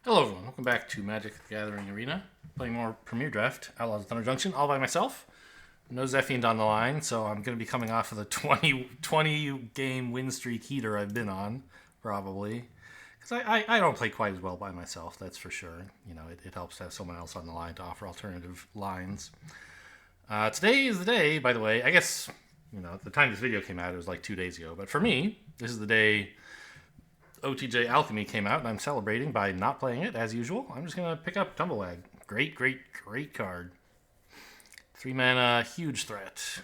Hello everyone, welcome back to Magic the Gathering Arena. Playing more Premier Draft, Outlaws of Thunder Junction, all by myself. No Zephian on the line, so I'm going to be coming off of the 20 game win streak heater I've been on, probably. Because I don't play quite as well by myself, that's for sure. You know, it helps to have someone else on the line to offer alternative lines. Today is the day, by the way, I guess, you know, the time this video came out, it was like 2 days ago. But for me, this is the day OTJ Alchemy came out, and I'm celebrating by not playing it as usual. I'm just gonna pick up Tumblewag. Great card. 3-mana, huge threat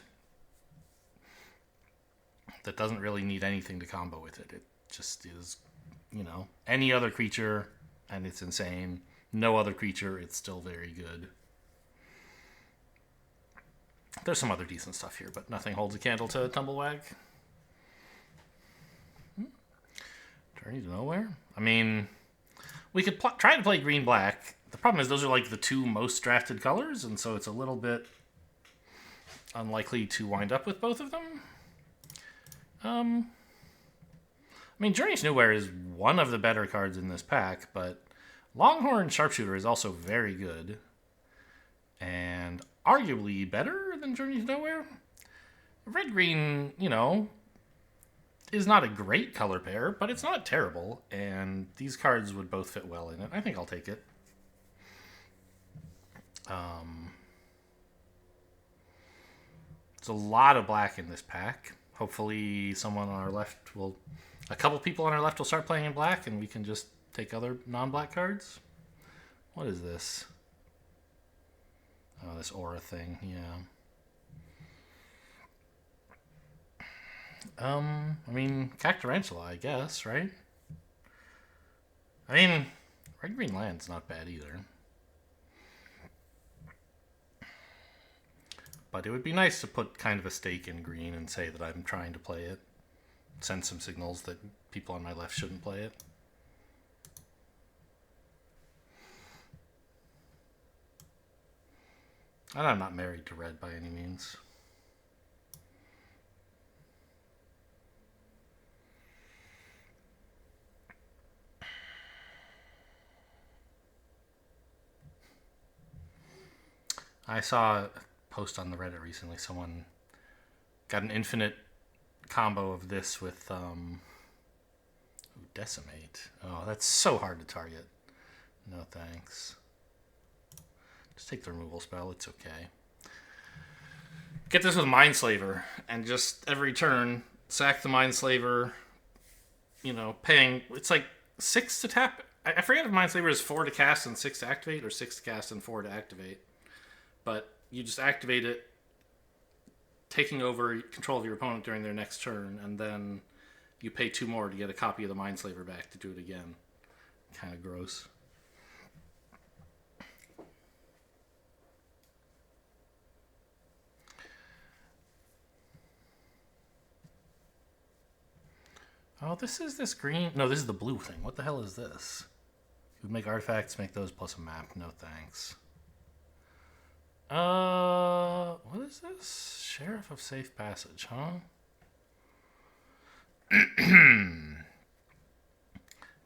that doesn't really need anything to combo with it. It just is, you know, any other creature, and it's insane. No other creature, it's still very good. There's some other decent stuff here, but nothing holds a candle to Tumblewag. Journey to Nowhere? I mean, we could try to play green-black. The problem is those are like the two most drafted colors, and so it's a little bit unlikely to wind up with both of them. I mean, Journey to Nowhere is one of the better cards in this pack, but Longhorn Sharpshooter is also very good, and arguably better than Journey to Nowhere. Red-green, you know, is not a great color pair, but it's not terrible, and these cards would both fit well in it. I think I'll take it. There's a lot of black in this pack. Hopefully someone on our left will... A couple people on our left will start playing in black, and we can just take other non-black cards. What is this? Oh, this aura thing, yeah. I mean, Cactarantula, I guess, right? I mean, red-green land's not bad either. But it would be nice to put kind of a stake in green and say that I'm trying to play it. Send some signals that people on my left shouldn't play it. And I'm not married to red by any means. I saw a post on the Reddit recently. Someone got an infinite combo of this with Decimate. Oh, that's so hard to target. No thanks. Just take the removal spell. It's okay. Get this with Mindslaver, and just every turn, sack the Mindslaver, you know, paying... It's like 6 to tap. I forget if Mindslaver is 4 to cast and 6 to activate, or 6 to cast and 4 to activate. But you just activate it, taking over control of your opponent during their next turn, and then you pay 2 more to get a copy of the Mindslaver back to do it again. Kind of gross. Oh, this is this green... No, this is the blue thing. What the hell is this? You would make artifacts, make those plus a map. No thanks. What is this? Sheriff of Safe Passage, huh?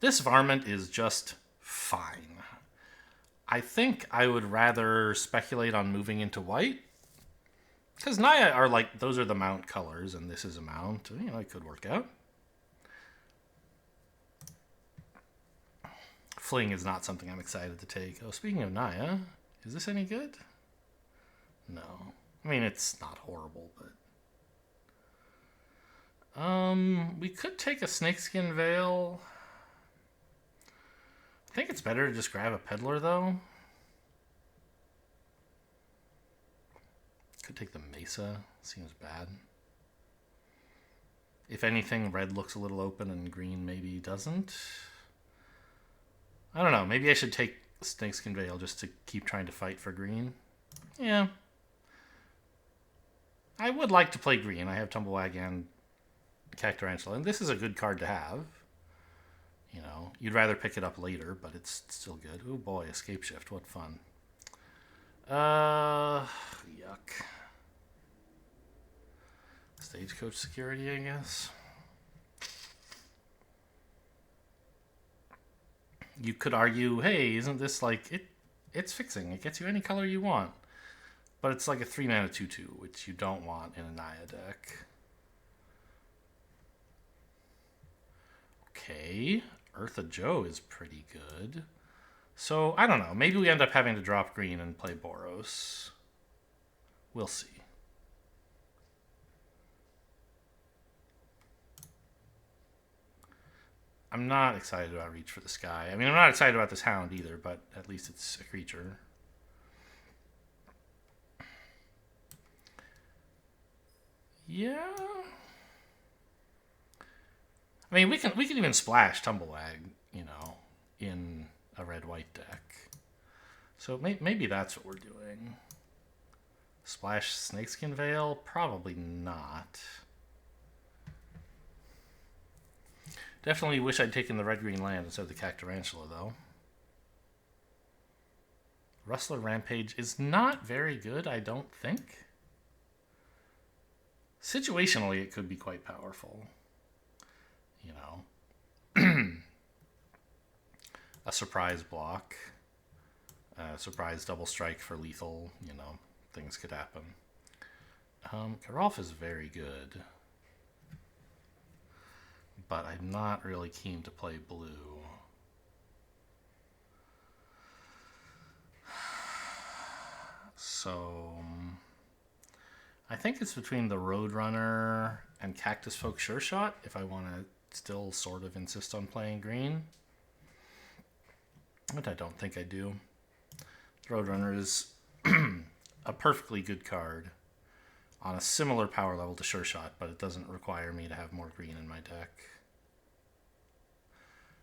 This varmint is just fine. I think I would rather speculate on moving into white. Because Naya are like, those are the mount colors, and this is a mount. You know, it could work out. Fling is not something I'm excited to take. Oh, speaking of Naya, is this any good? No. I mean, it's not horrible, but... we could take a Snakeskin Veil. I think it's better to just grab a Peddler, though. Could take the Mesa. Seems bad. If anything, red looks a little open and green maybe doesn't. I don't know. Maybe I should take Snakeskin Veil just to keep trying to fight for green. Yeah. I would like to play green. I have Tumblewag and Cactarantula, and this is a good card to have. You know, you'd rather pick it up later, but it's still good. Oh boy, Escape Shift, what fun. Yuck. Stagecoach Security, I guess. You could argue, hey, isn't this like it? It's fixing. It gets you any color you want. But it's like a 3-mana 2/2, which you don't want in a Naya deck. Okay, Eartha Joe is pretty good. So, I don't know. Maybe we end up having to drop green and play Boros. We'll see. I'm not excited about Reach for the Sky. I mean, I'm not excited about this Hound either, but at least it's a creature. Yeah. I mean, we can even splash Tumblewag, you know, in a red-white deck. So maybe that's what we're doing. Splash Snakeskin Veil? Probably not. Definitely wish I'd taken the red-green land instead of the Cactarantula, though. Rustler Rampage is not very good, I don't think. Situationally, it could be quite powerful. You know. A surprise block. A surprise double strike for lethal. You know, things could happen. Geralf is very good. But I'm not really keen to play blue. So I think it's between the Roadrunner and Cactus Folk Sure Shot if I want to still sort of insist on playing green. But I don't think I do. Roadrunner is a perfectly good card on a similar power level to Sure Shot, but it doesn't require me to have more green in my deck.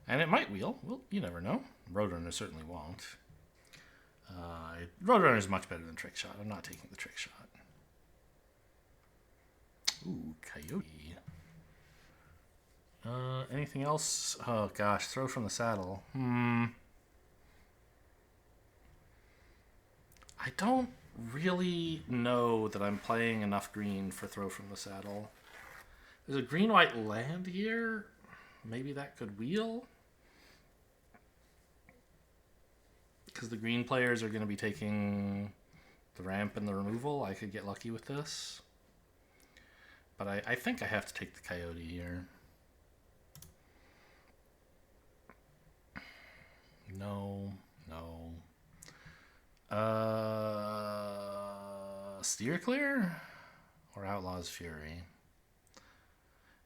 And it might wheel. Well, you never know. Roadrunner certainly won't. Roadrunner is much better than Trick Shot. I'm not taking the Trick Shot. Ooh, Coyote. Anything else? Oh gosh, Throw from the Saddle. I don't really know that I'm playing enough green for Throw from the Saddle. There's a green-white land here. Maybe that could wheel. Because the green players are going to be taking the ramp and the removal. I could get lucky with this. But I think I have to take the Coyote here. No. Steer Clear? Or Outlaw's Fury?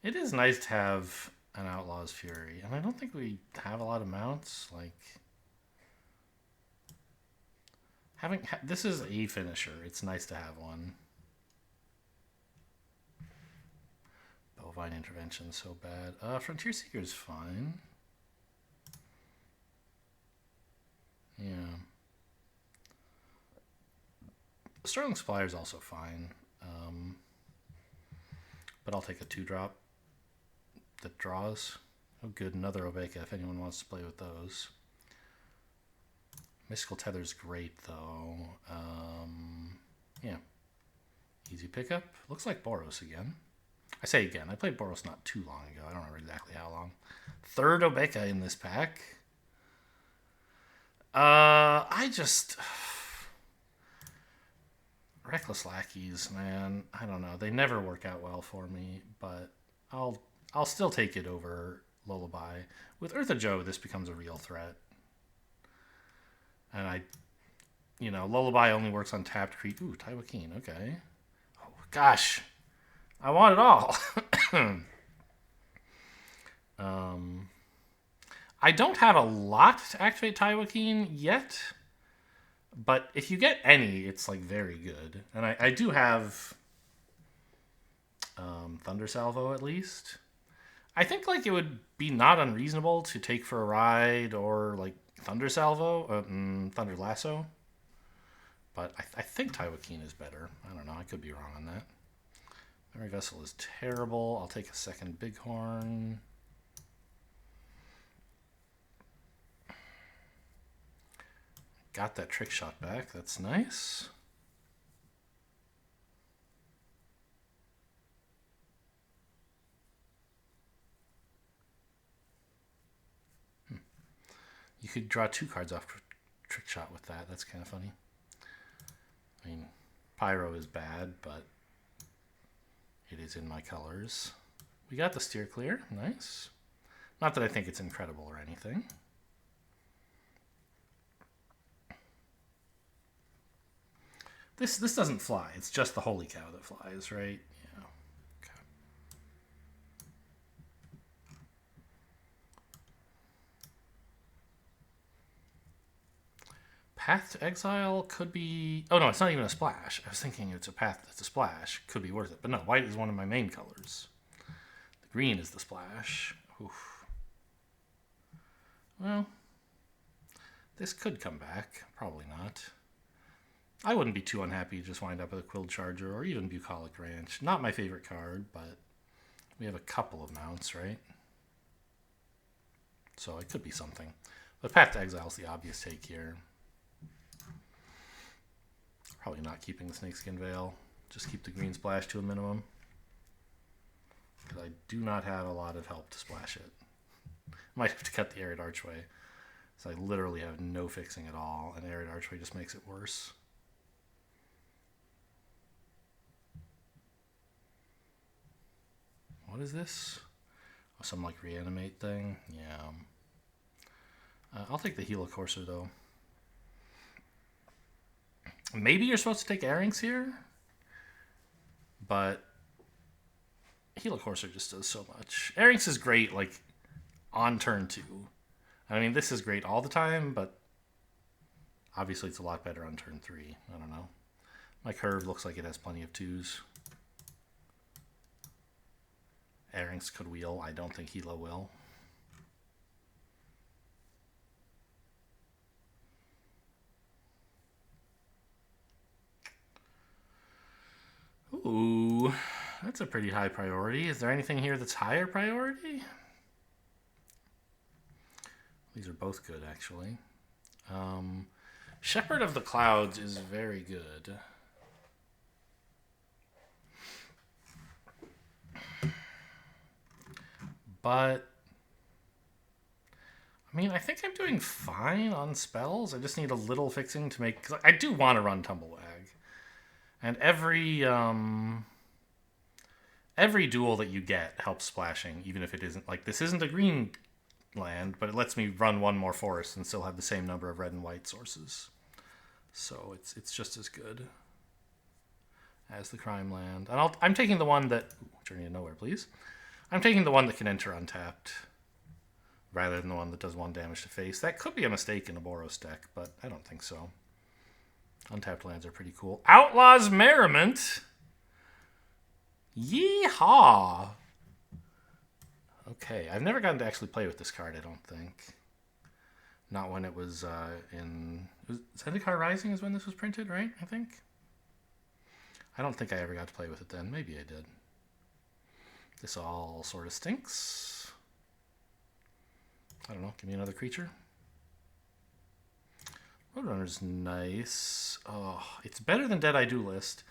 It is nice to have an Outlaw's Fury. And I don't think we have a lot of mounts. Like... this is a finisher. It's nice to have one. Bovine Intervention so bad. Frontier Seeker is fine. Yeah. Sterling Supplier is also fine. But I'll take a 2-drop that draws. Oh good, another Obeka if anyone wants to play with those. Mystical Tether's great, though. Yeah. Easy pickup. Looks like Boros again. I say again. I played Boros not too long ago. I don't remember exactly how long. Third Obeka in this pack. Reckless Lackeys, man. I don't know. They never work out well for me, but I'll still take it over Lullaby. With Eartha Joe, this becomes a real threat. And Lullaby only works on tapped creep. Ooh, Taiwakeen, okay. Oh, gosh. I want it all. I don't have a lot to activate Taiwakeen yet. But if you get any, it's, like, very good. And I do have Thunder Salvo, at least. I think, like, it would be not unreasonable to take for a ride or, like, Thunder Salvo, Thunder Lasso. But I think Taiwakeen is better. I don't know. I could be wrong on that. Memory Vessel is terrible. I'll take a second Bighorn. Got that Trick Shot back. That's nice. You could draw 2 cards off Trick Shot with that. That's kind of funny. I mean, Pyro is bad, but it is in my colors. We got the Steer Clear. Nice. Not that I think it's incredible or anything. This doesn't fly. It's just the Holy Cow that flies, right? Yeah. Okay. Path to Exile could be... Oh, no, it's not even a splash. I was thinking it's a path that's a splash. Could be worth it. But no, white is one of my main colors. The green is the splash. Oof. Well, this could come back. Probably not. I wouldn't be too unhappy to just wind up with a Quill Charger or even Bucolic Ranch. Not my favorite card, but we have a couple of mounts, right? So it could be something. But Path to Exile is the obvious take here. Probably not keeping the Snakeskin Veil. Just keep the green splash to a minimum. Because I do not have a lot of help to splash it. Might have to cut the Arid Archway. So I literally have no fixing at all, and Arid Archway just makes it worse. What is this? Oh, some like reanimate thing? Yeah. I'll take the Helicourser though. Maybe you're supposed to take Airings here, but Helicourser just does so much. Airings is great like on turn 2. I mean, this is great all the time, but obviously it's a lot better on turn 3. I don't know. My curve looks like it has plenty of 2s. Airings could wheel. I don't think Hela will. Ooh, that's a pretty high priority. Is there anything here that's higher priority? These are both good, actually. Shepherd of the Clouds is very good. But, I mean, I think I'm doing fine on spells. I just need a little fixing to make... Cause I do want to run Tumblewag. And every duel that you get helps splashing, even if it isn't... Like, this isn't a green land, but it lets me run one more forest and still have the same number of red and white sources. So it's just as good as the crime land. And I'm taking the one that... Ooh, Journey to Nowhere, please. I'm taking the one that can enter untapped rather than the one that does 1 damage to face. That could be a mistake in a Boros deck, but I don't think so. Untapped lands are pretty cool. Outlaw's Merriment! Yeehaw! Okay, I've never gotten to actually play with this card, I don't think. Not when it was in... Zendikar Rising is when this was printed, right? I think? I don't think I ever got to play with it then. Maybe I did. This all sort of stinks. I don't know. Give me another creature. Roadrunner's nice. Oh, it's better than Deadeye Duelist.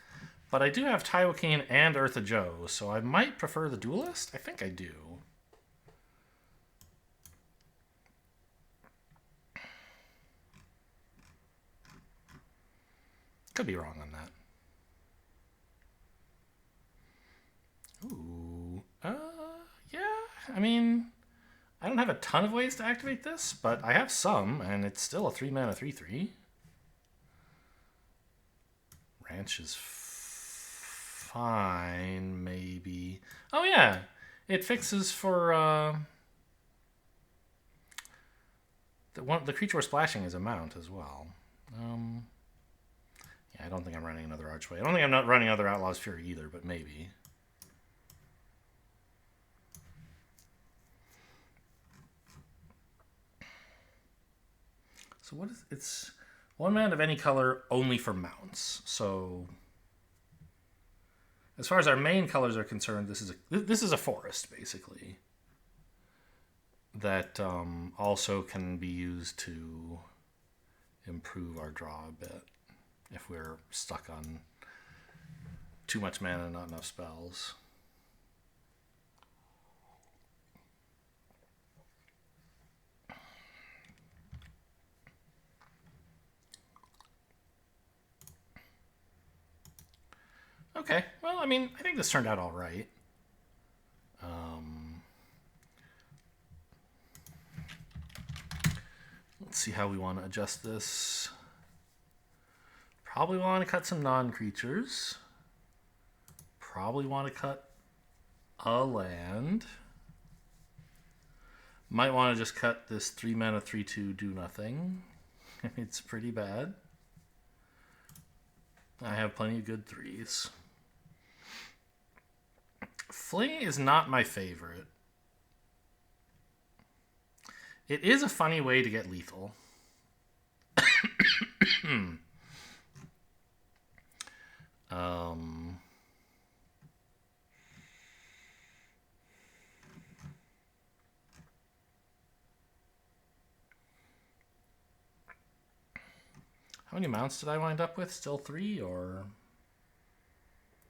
But I do have Tywokane and Eartha Joe, so I might prefer the Duelist. I think I do. Could be wrong on that. Ooh. Yeah. I mean, I don't have a ton of ways to activate this, but I have some, and it's still a 3-mana 3/3. Ranch is fine, maybe. Oh yeah, it fixes for the creature we're splashing is a mount as well. Yeah, I don't think I'm running another Archway. I don't think I'm not running another Outlaw's Fury either, but maybe. So what is it's 1 mana of any color only for mounts. So as far as our main colors are concerned, this is a forest basically that also can be used to improve our draw a bit if we're stuck on too much mana and not enough spells. Okay, well, I mean, I think this turned out all right. Let's see how we want to adjust this. Probably want to cut some non-creatures. Probably want to cut a land. Might want to just cut this 3 mana 3/2 do nothing. It's pretty bad. I have plenty of good 3s. Fling is not my favorite. It is a funny way to get lethal. How many mounts did I wind up with? Still 3 or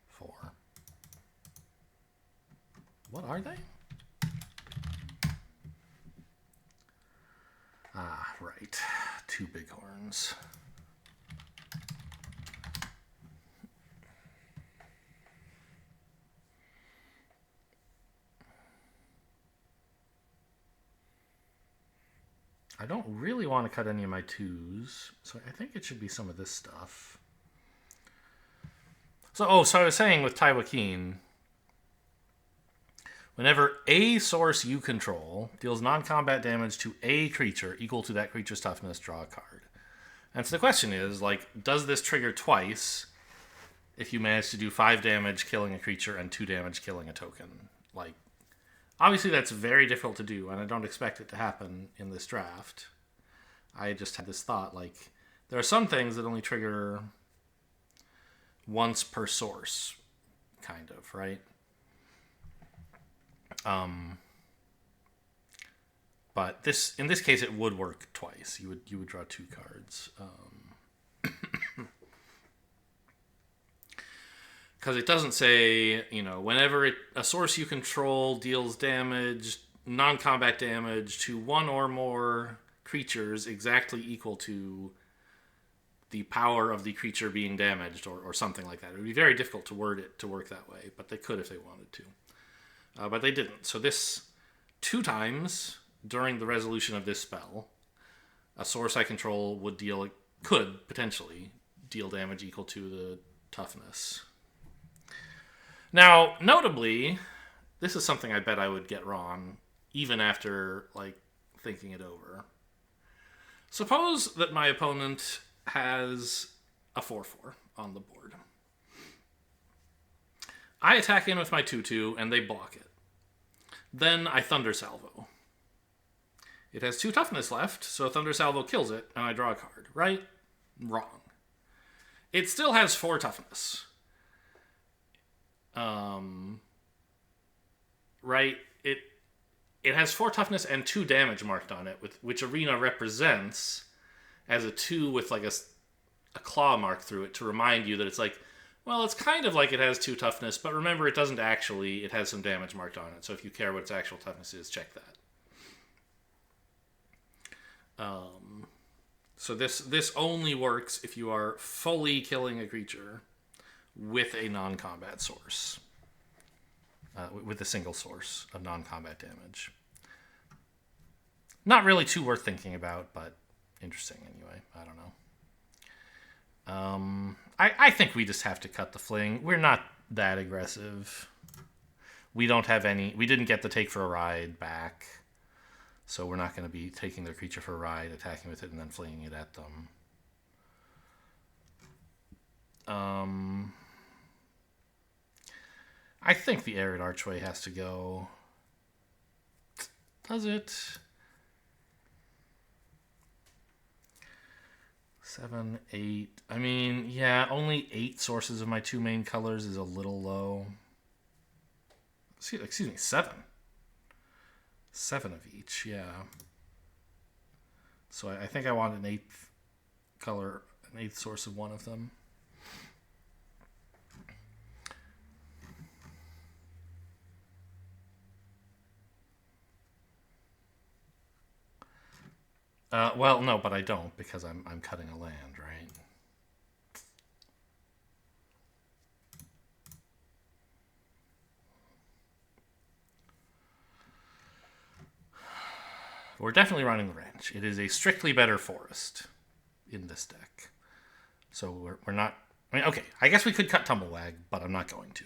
4? What are they? Ah, right. 2 bighorns. I don't really want to cut any of my 2s, so I think it should be some of this stuff. So I was saying with Tywakeen, whenever a source you control deals non-combat damage to a creature equal to that creature's toughness, draw a card. And so the question is, like, does this trigger twice if you manage to do 5 damage killing a creature and 2 damage killing a token? Like, obviously that's very difficult to do, and I don't expect it to happen in this draft. I just had this thought, like, there are some things that only trigger once per source, kind of, right? But in this case, it would work twice. You would draw 2 cards. Because it doesn't say, whenever a source you control deals damage, non-combat damage to 1 or more creatures exactly equal to the power of the creature being damaged or something like that. It would be very difficult to word it to work that way, but they could if they wanted to. But they didn't. So this 2 times during the resolution of this spell, a source I control could potentially deal damage equal to the toughness. Now, notably, this is something I bet I would get wrong, even after, thinking it over. Suppose that my opponent has a 4/4 on the board. I attack in with my 2/2, and they block it. Then I Thunder Salvo. It has 2 toughness left, so Thunder Salvo kills it, and I draw a card. Right? Wrong. It still has 4 toughness. Right? It has 4 toughness and 2 damage marked on it, which Arena represents as a 2 with a claw mark through it to remind you that it's it's kind of like it has 2 toughness, but remember it doesn't actually. It has some damage marked on it, so if you care what its actual toughness is, check that. So this only works if you are fully killing a creature with a non-combat source. With a single source of non-combat damage. Not really too worth thinking about, but interesting anyway. I don't know. I think we just have to cut the fling. We're not that aggressive. We didn't get the take for a ride back. So we're not going to be taking their creature for a ride, attacking with it, and then flinging it at them. I think the Arid Archway has to go. Does it? 7, 8. I mean, yeah, only 8 sources of my 2 main colors is a little low. Excuse me, 7. 7 of each, yeah. So I think I want an 8th color, an 8th source of one of them. Well, no, but I don't because I'm cutting a land, right? we're definitely running the ranch. It is a strictly better forest in this deck. So we're not... I mean, okay, I guess we could cut Tumblewag, but I'm not going to.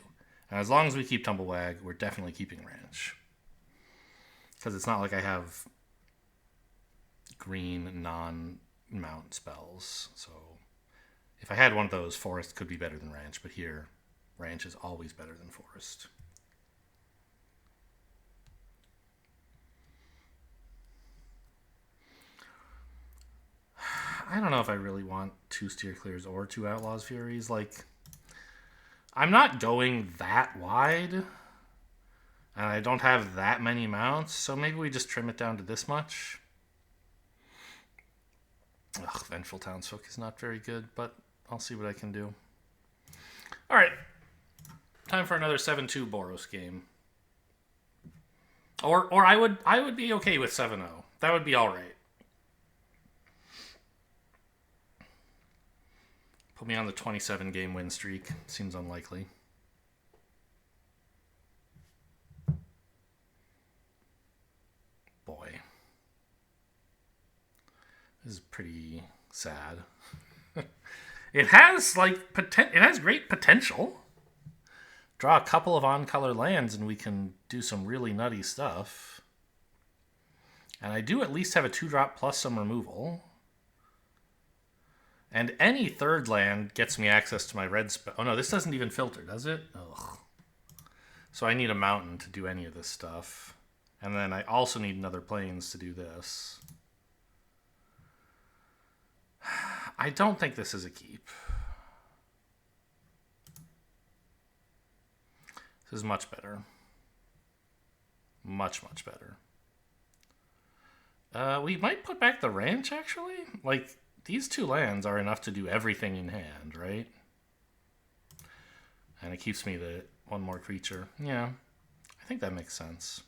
And as long as we keep Tumblewag, we're definitely keeping ranch. Because it's not like I have green non-mount spells. So if I had one of those, forest could be better than ranch. But here, ranch is always better than forest. I don't know if I really want 2 Steer Clears or 2 Outlaws Furies. Like, I'm not going that wide. And I don't have that many mounts. So maybe we just trim it down to this much. Ugh, Vengeful Townsfolk is not very good, but I'll see what I can do. Alright. Time for another 7-2 Boros game. Or I would be okay with 7-0. That would be alright. Put me on the 27 game win streak. Seems unlikely. Boy. This is pretty sad. It has it has great potential. Draw a couple of on-color lands and we can do some really nutty stuff. And I do at least have a 2-drop plus some removal. And any third land gets me access to my red spell. Oh no, this doesn't even filter, does it? Ugh. So I need a mountain to do any of this stuff. And then I also need another plains to do this. I don't think this is a keep. This is much better. Much, much better. We might put back the ranch, actually. Like, these 2 lands are enough to do everything in hand, right? And it keeps me the 1 more creature. Yeah, I think that makes sense.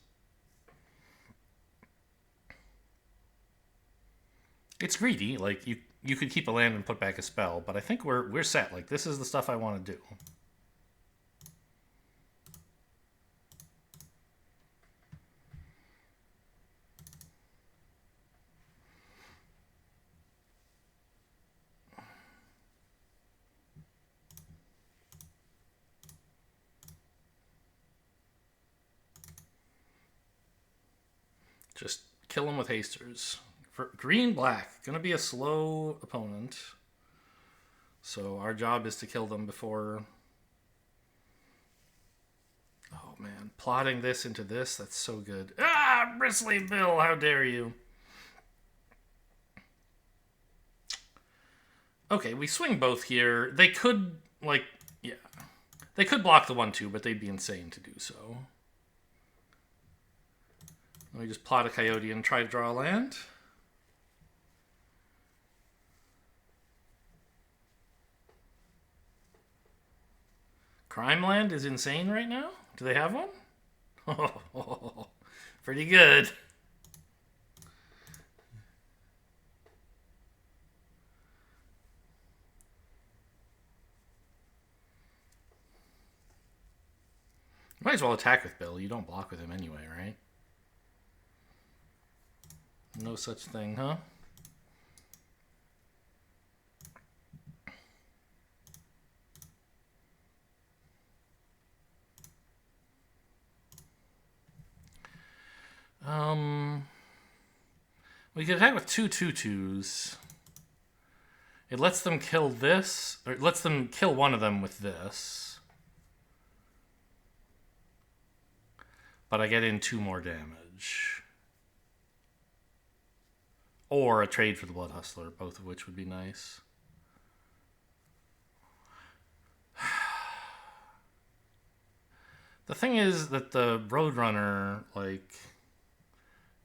It's greedy. Like, you could keep a land and put back a spell, but I think we're set. Like, this is the stuff I want to do. Just kill him with hasters. For green-black, gonna be a slow opponent. So our job is to kill them before... Oh man, plotting this into this, that's so good. Ah, Bristly Bill, how dare you. Okay, we swing both here. They could, like, yeah. They could block the 1-2, but they'd be insane to do so. Let me just plot a Coyote and try to draw a land. Crime Land is insane right now? Do they have one? Oh, pretty good. Might as well attack with Bill. You don't block with him anyway, right? No such thing, huh? We could attack with 2 2/2s. It lets them kill this, or it lets them kill one of them with this. But I get in 2 more damage. Or a trade for the Blood Hustler, both of which would be nice. The thing is that the Roadrunner, like,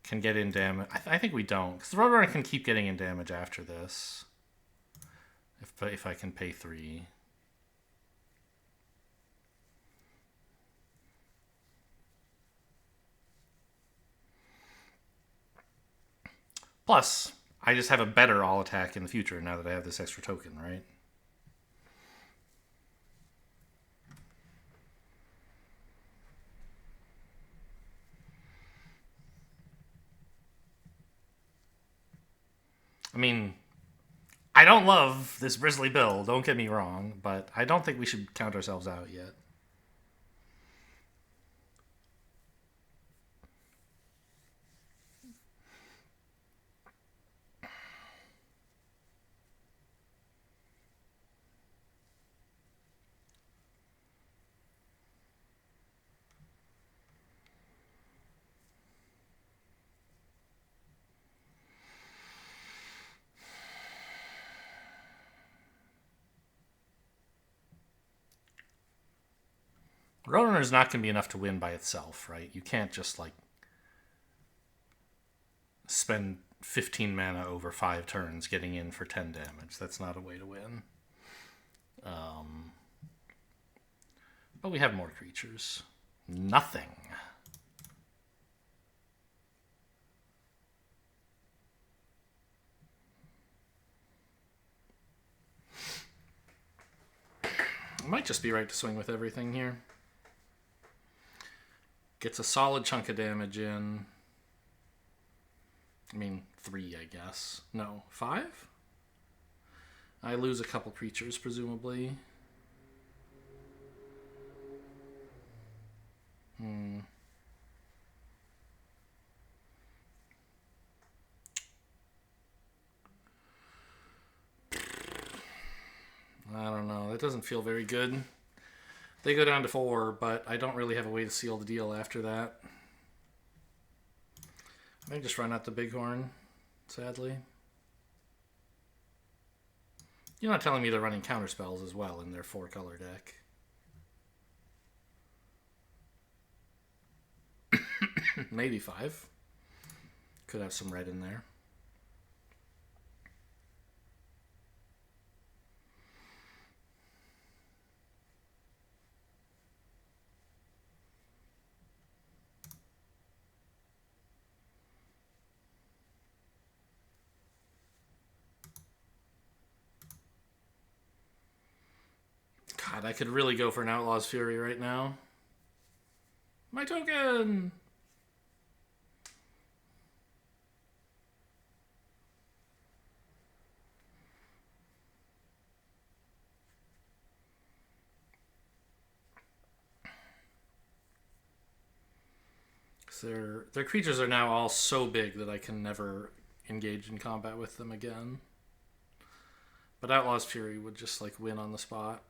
can get in damage. I think we don't, because the Roadrunner can keep getting in damage after this. If I can pay 3. Plus, I just have a better all attack in the future now that I have this extra token, right? I mean, I don't love this Bristly Bill, don't get me wrong, but I don't think we should count ourselves out yet. Roadrunner is not going to be enough to win by itself, right? You can't just like spend 15 mana over 5 turns getting in for 10 damage. That's not a way to win. But we have more creatures. Nothing. It might just be right to swing with everything here. Gets a solid chunk of damage in. I mean, 3, I guess. No, 5? I lose a couple creatures, presumably. I don't know. That doesn't feel very good. They go down to 4, but I don't really have a way to seal the deal after that. I may just run out the Bighorn, sadly. You're not telling me they're running counterspells as well in their 4-color deck. Maybe 5. Could have some red in there. God, I could really go for an Outlaw's Fury right now. My token! Their creatures are now all so big that I can never engage in combat with them again. But Outlaw's Fury would just like win on the spot.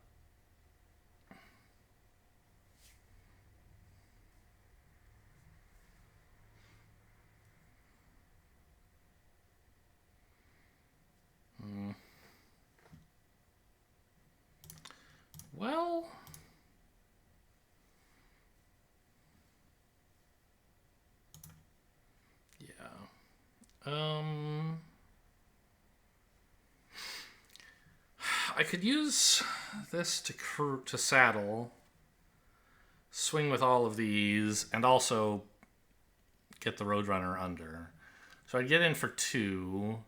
Well, yeah. I could use this to saddle, swing with all of these, and also get the Roadrunner under. So I'd get in for 2.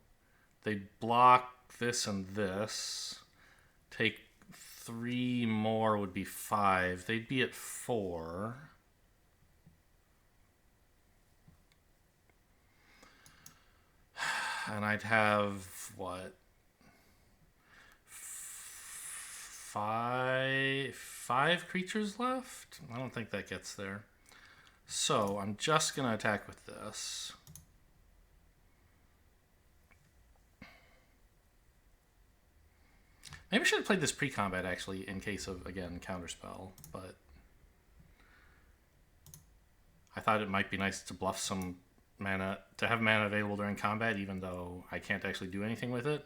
They'd block this and this. Take 3 more would be 5. They'd be at 4. And I'd have, what? 5 creatures left? I don't think that gets there. So I'm just going to attack with this. Maybe I should have played this pre-combat, actually, in case of, again, counterspell. But I thought it might be nice to bluff some mana, to have mana available during combat, even though I can't actually do anything with it.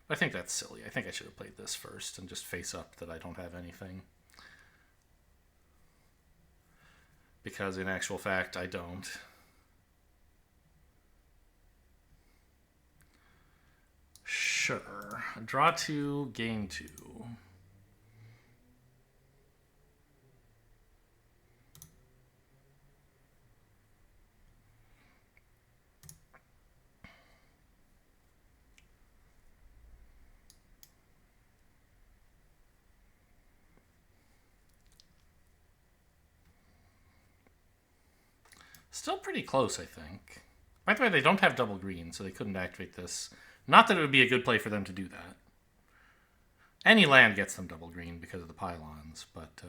But I think that's silly. I think I should have played this first and just face up that I don't have anything. Because in actual fact, I don't. Sure. Draw 2, gain 2. Still pretty close, I think. By the way, they don't have double green, so they couldn't activate this Not that it would be a good play for them to do that. Any land gets them double green because of the pylons, but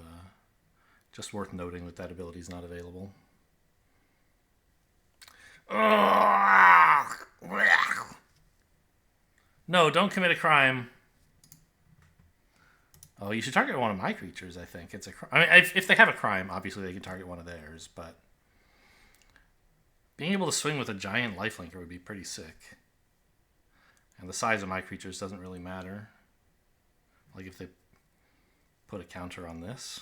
just worth noting that that ability is not available. No, don't commit a crime. Oh, you should target one of my creatures, I think. It's a I mean, if they have a crime, obviously they can target one of theirs, but being able to swing with a giant lifelinker would be pretty sick. And the size of my creatures doesn't really matter. Like if they put a counter on this.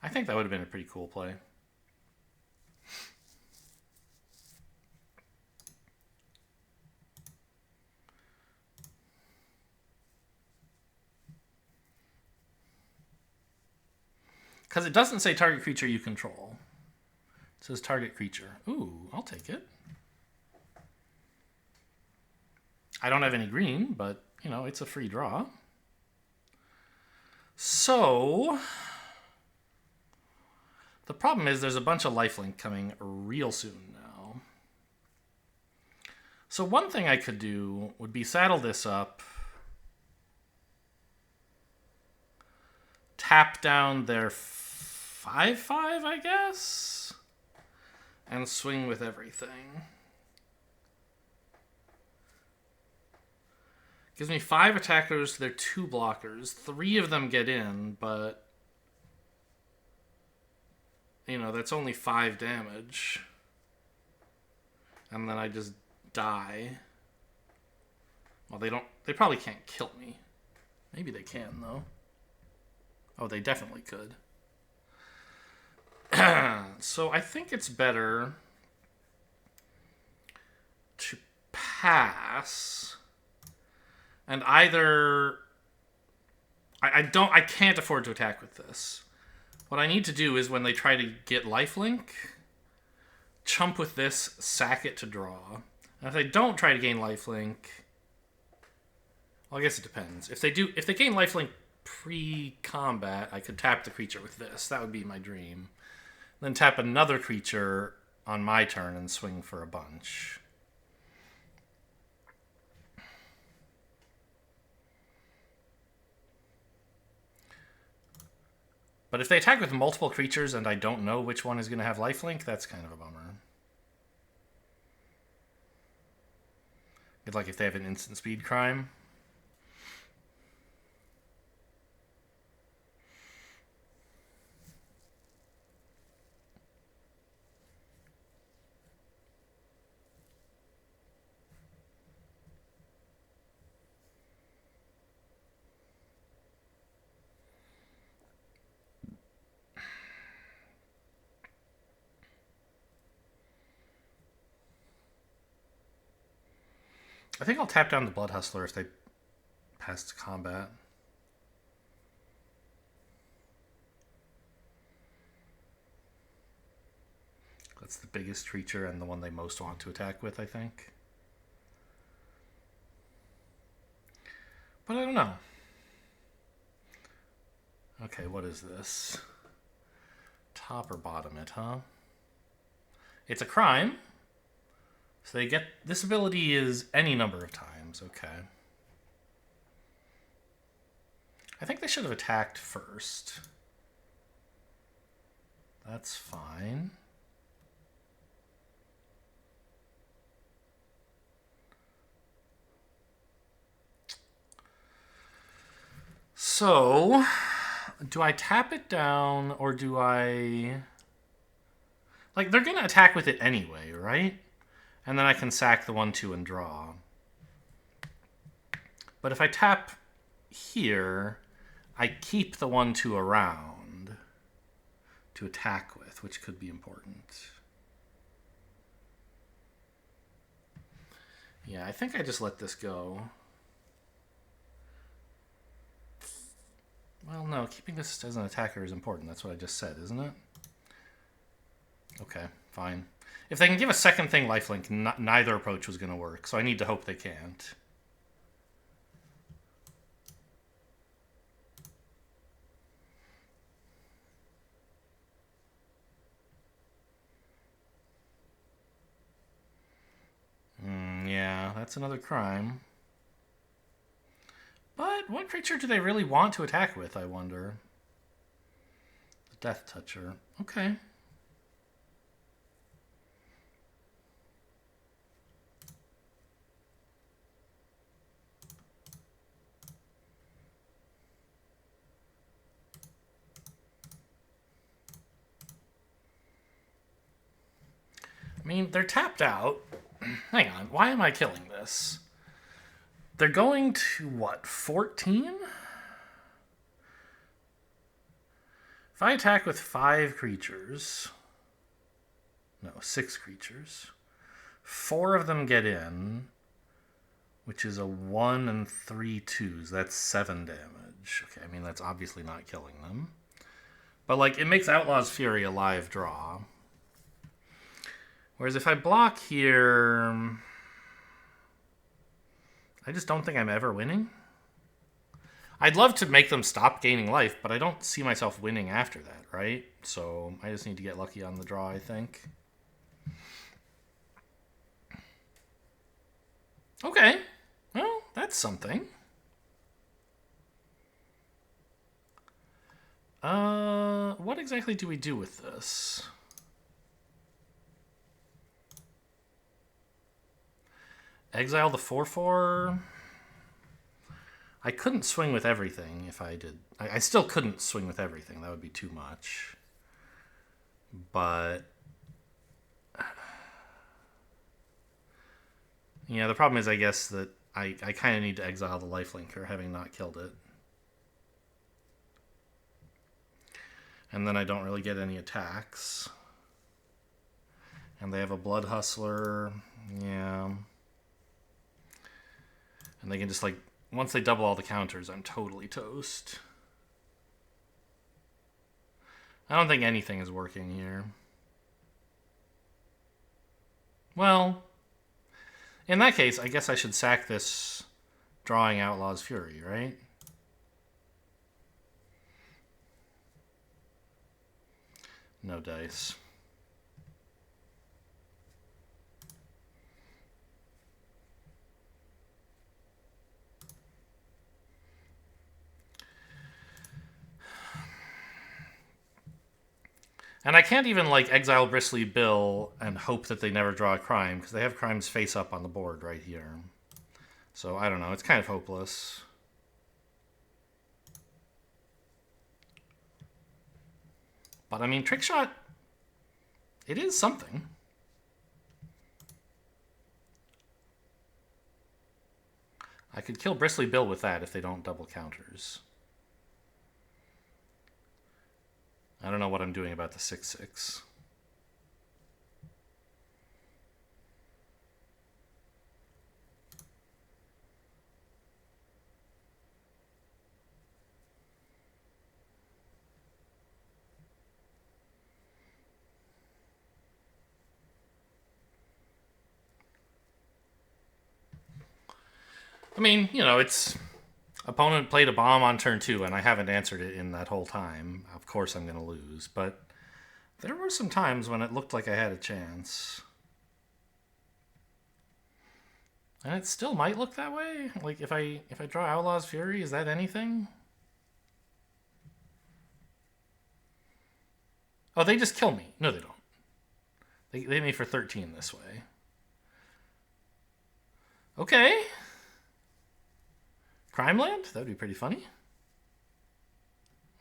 I think that would have been a pretty cool play. Because it doesn't say target creature you control. It says target creature. Ooh, I'll take it. I don't have any green, but, you know, it's a free draw. So, the problem is there's a bunch of lifelink coming real soon now. So one thing I could do would be saddle this up, tap down their 5/5, I guess, and swing with everything. Gives me 5 attackers, they're 2 blockers. 3 of them get in, but, you know, that's only 5 damage. And then I just die. Well, they probably can't kill me. Maybe they can, though. Oh, they definitely could. So I think it's better to pass and either I can't afford to attack with this. What I need to do is when they try to get lifelink, chump with this, sack it to draw. And if they don't try to gain lifelink, well, I guess it depends. If they gain lifelink pre-combat, I could tap the creature with this. That would be my dream. Then tap another creature on my turn and swing for a bunch. But if they attack with multiple creatures and I don't know which one is going to have lifelink, that's kind of a bummer. It's like if they have an instant speed crime. I think I'll tap down the Blood Hustler if they pass to combat. That's the biggest creature and the one they most want to attack with, I think. But I don't know. Okay, what is this? Top or bottom it, huh? It's a crime. So they get... This ability is any number of times. Okay. I think they should have attacked first. That's fine. So, do I tap it down or do I... Like, they're going to attack with it anyway, right? And then I can sack the 1/2 and draw. But if I tap here, I keep the 1/2 around to attack with, which could be important. Yeah, I think I just let this go. Well, no, keeping this as an attacker is important. That's what I just said, isn't it? Okay, fine. If they can give a second thing lifelink, neither approach was going to work, so I need to hope they can't. Yeah, that's another crime. But what creature do they really want to attack with, I wonder? The Death Toucher. Okay. I mean, they're tapped out. Hang on, why am I killing this? They're going to, what, 14? If I attack with 5 creatures... No, 6 creatures. 4 of them get in, which is a 1 and 3 2s. That's 7 damage. Okay, I mean, that's obviously not killing them. But, like, it makes Outlaw's Fury a live draw. Whereas if I block here... I just don't think I'm ever winning. I'd love to make them stop gaining life, but I don't see myself winning after that, right? So I just need to get lucky on the draw, I think. Okay. Well, that's something. What exactly do we do with this? Exile the 4/4. I couldn't swing with everything if I did. I still couldn't swing with everything. That would be too much. But yeah, the problem is, I guess, that I kind of need to exile the lifelinker, having not killed it. And then I don't really get any attacks. And they have a Blood Hustler. Yeah. And they can just, like, once they double all the counters, I'm totally toast. I don't think anything is working here. Well, in that case, I guess I should sack this drawing Outlaw's Fury, right? No dice. And I can't even, like, exile Bristly Bill and hope that they never draw a crime, because they have crimes face up on the board right here. So, I don't know. It's kind of hopeless. But, I mean, Trick Shot, it is something. I could kill Bristly Bill with that if they don't double counters. I don't know what I'm doing about the 6/6. I mean, you know, it's... Opponent played a bomb on turn 2, and I haven't answered it in that whole time. Of course I'm going to lose, but there were some times when it looked like I had a chance. And it still might look that way. Like, if I draw Outlaw's Fury, is that anything? Oh, they just kill me. No, they don't. They hit me for 13 this way. Okay. Crime Land? That would be pretty funny.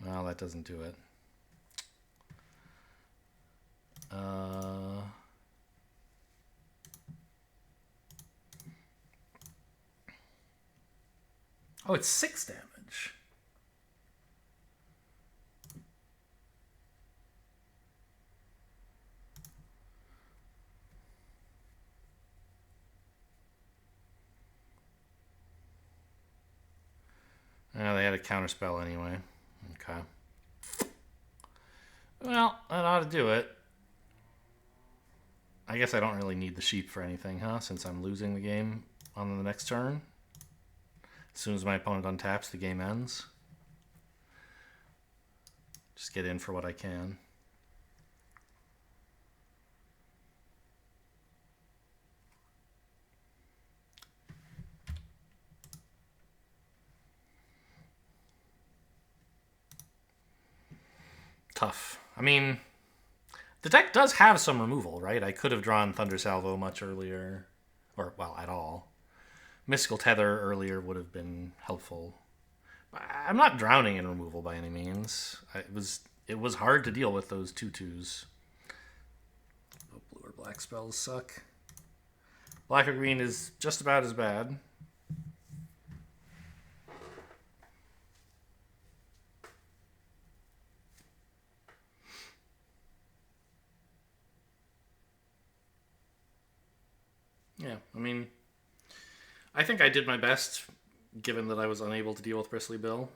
Well, that doesn't do it. Oh, it's 6 damage. They had a counterspell anyway. Okay. Well, that ought to do it. I guess I don't really need the sheep for anything, huh? Since I'm losing the game on the next turn. As soon as my opponent untaps, the game ends. Just get in for what I can. tough. I mean, the deck does have some removal, right? I could have drawn Thunder Salvo much earlier, or, well, at all. Mystical Tether earlier would have been helpful. I'm not drowning in removal by any means. It was hard to deal with those 2/2s. Oh, blue or black spells suck. Black or green is just about as bad. Yeah, I mean, I think I did my best, given that I was unable to deal with Bristly Bill.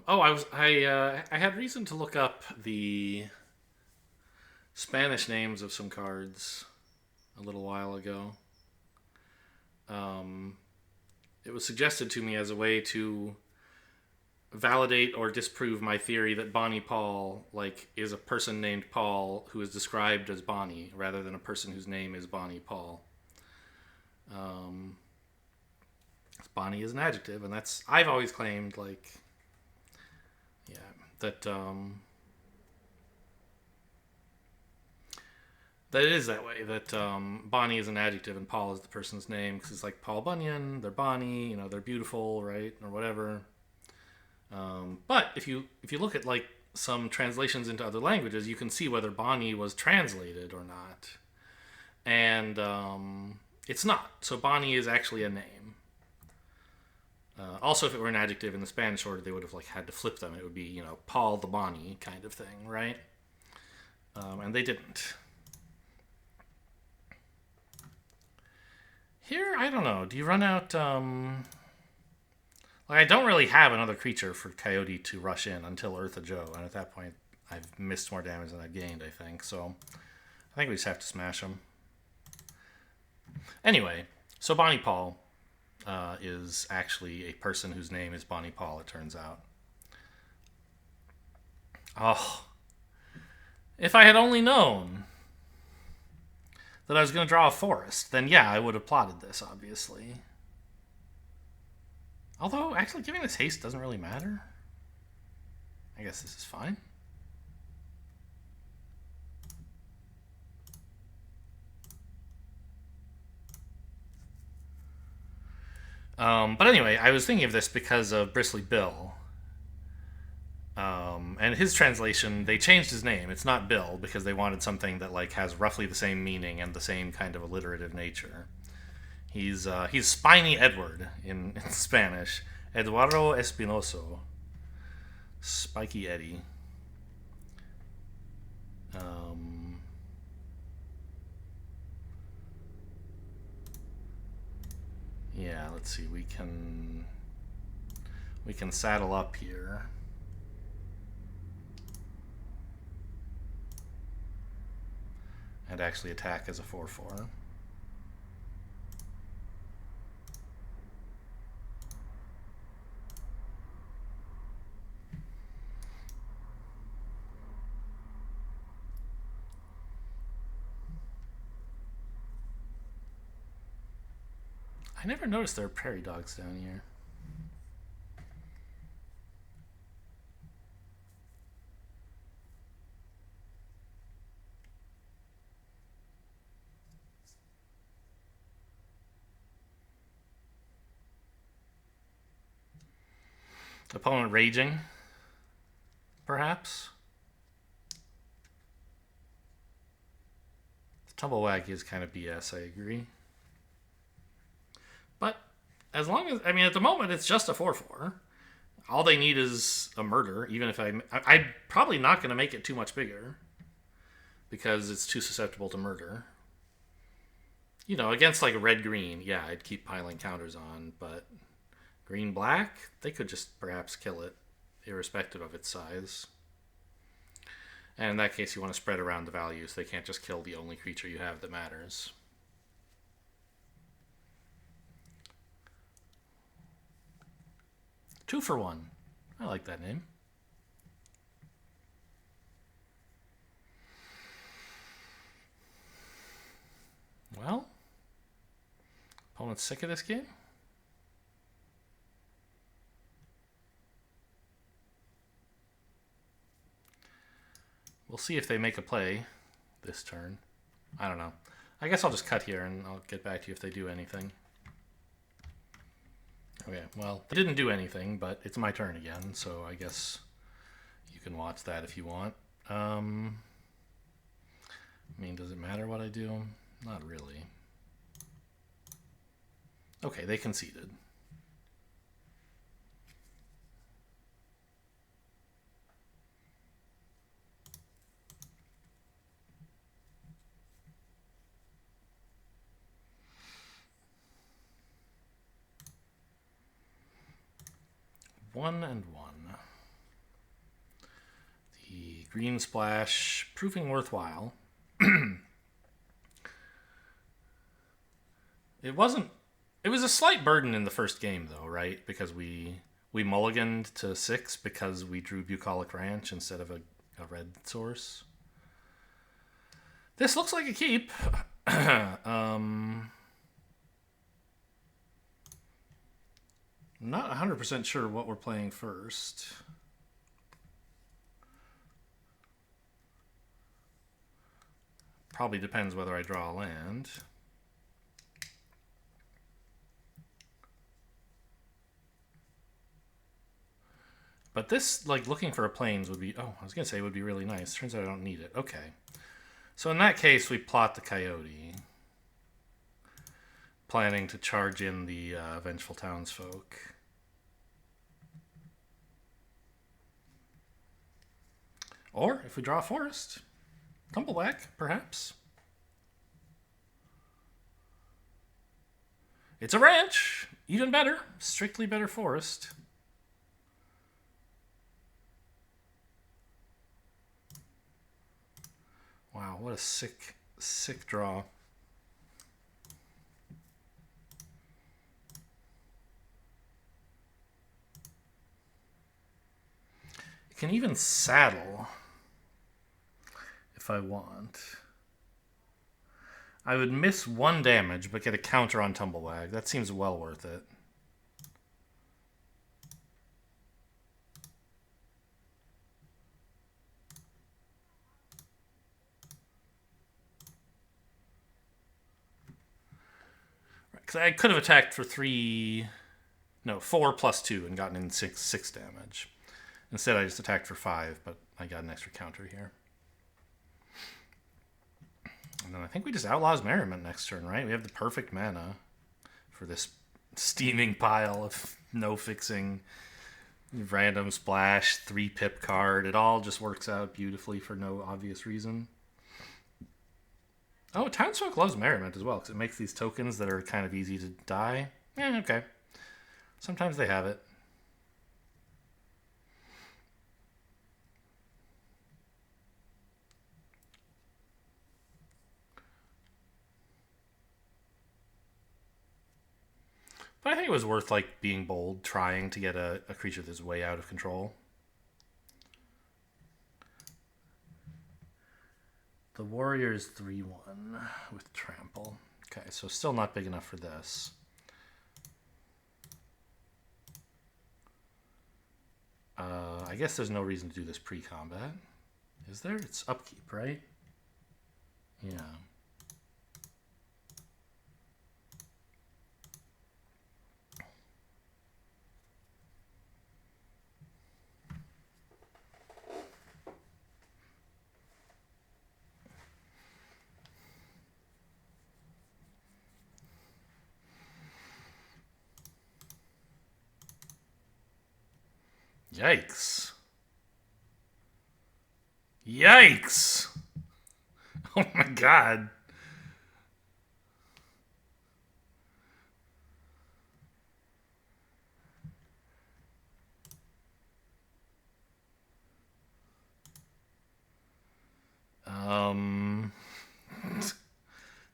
I had reason to look up the Spanish names of some cards a little while ago. It was suggested to me as a way to validate or disprove my theory that Bonnie Paul is a person named Paul who is described as Bonnie rather than a person whose name is Bonnie Paul. Bonnie is an adjective, and I've always claimed that it is that way, that Bonnie is an adjective and Paul is the person's name, because it's like Paul Bunyan, they're Bonnie, they're beautiful, right, or whatever. But if you look at some translations into other languages, you can see whether Bonnie was translated or not, and it's not. So Bonnie is actually a name. Also, if it were an adjective in the Spanish order, they would have had to flip them. It would be Paul the Bonnie kind of thing, right? And they didn't. Here, I don't know. Do you run out? I don't really have another creature for Coyote to rush in until Eartha Joe, and at that point, I've missed more damage than I've gained, I think. So, I think we just have to smash him. Anyway, so Bonnie Paul is actually a person whose name is Bonnie Paul, it turns out. Oh, if I had only known that I was going to draw a forest, then yeah, I would have plotted this, obviously. Although, actually, giving this haste doesn't really matter. I guess this is fine. But anyway, I was thinking of this because of Bristly Bill. And his translation, they changed his name. It's not Bill, because they wanted something that has roughly the same meaning and the same kind of alliterative nature. He's Spiny Edward in Spanish. Eduardo Espinoso. Spiky Eddie. Yeah, let's see. We can saddle up here. And actually attack as a 4/4. I never noticed there are prairie dogs down here. Opponent raging, perhaps. The Tumblewag is kind of BS, I agree. But as long as, at the moment it's just a 4/4. All they need is a murder, even if I'm probably not going to make it too much bigger because it's too susceptible to murder. Against red-green, yeah, I'd keep piling counters on, but green-black, they could just perhaps kill it, irrespective of its size. And in that case, you want to spread around the values. They can't just kill the only creature you have that matters. Two for one. I like that name. Well, Opponent's sick of this game? We'll see if they make a play this turn. I don't know. I guess I'll just cut here and I'll get back to you if they do anything. Okay, well, they didn't do anything, but it's my turn again, so I guess you can watch that if you want. I mean, does it matter what I do? Not really. Okay, they conceded. One and one. The green splash proving worthwhile. It wasn't. It was a slight burden in the first game, though, right? Because we mulliganed to 6 because we drew Bucolic Ranch instead of a red source. This looks like a keep. Not 100% sure what we're playing first. Probably depends whether I draw a land. But this, like, looking for a plains would be... Oh, I was going to say it would be really nice. Turns out I don't need it. Okay. So in that case, we plot the Coyote. Planning to charge in the Vengeful Townsfolk. Or, if we draw a forest, Tumblewhack, perhaps. It's a ranch! Even better. Strictly better forest. Wow, what a sick, sick draw. You can even saddle if I want. I would miss 1 damage, but get a counter on Tumblewag. That seems well worth it. Because I could have attacked for 4 plus 2 and gotten in 6 damage. Instead, I just attacked for 5, but I got an extra counter here. And then I think we just Outlaws Merriment next turn, right? We have the perfect mana for this steaming pile of no fixing, random splash, 3-pip card. It all just works out beautifully for no obvious reason. Oh, Townsfolk loves Merriment as well, because it makes these tokens that are kind of easy to die. Yeah, okay. Sometimes they have it. But I think it was worth, like, being bold, trying to get a creature that's way out of control. The Warrior's 3-1 with Trample. Okay, so still not big enough for this. I guess there's no reason to do this pre-combat. Is there? It's upkeep, right? Yeah. Yikes. Yikes. Oh my god.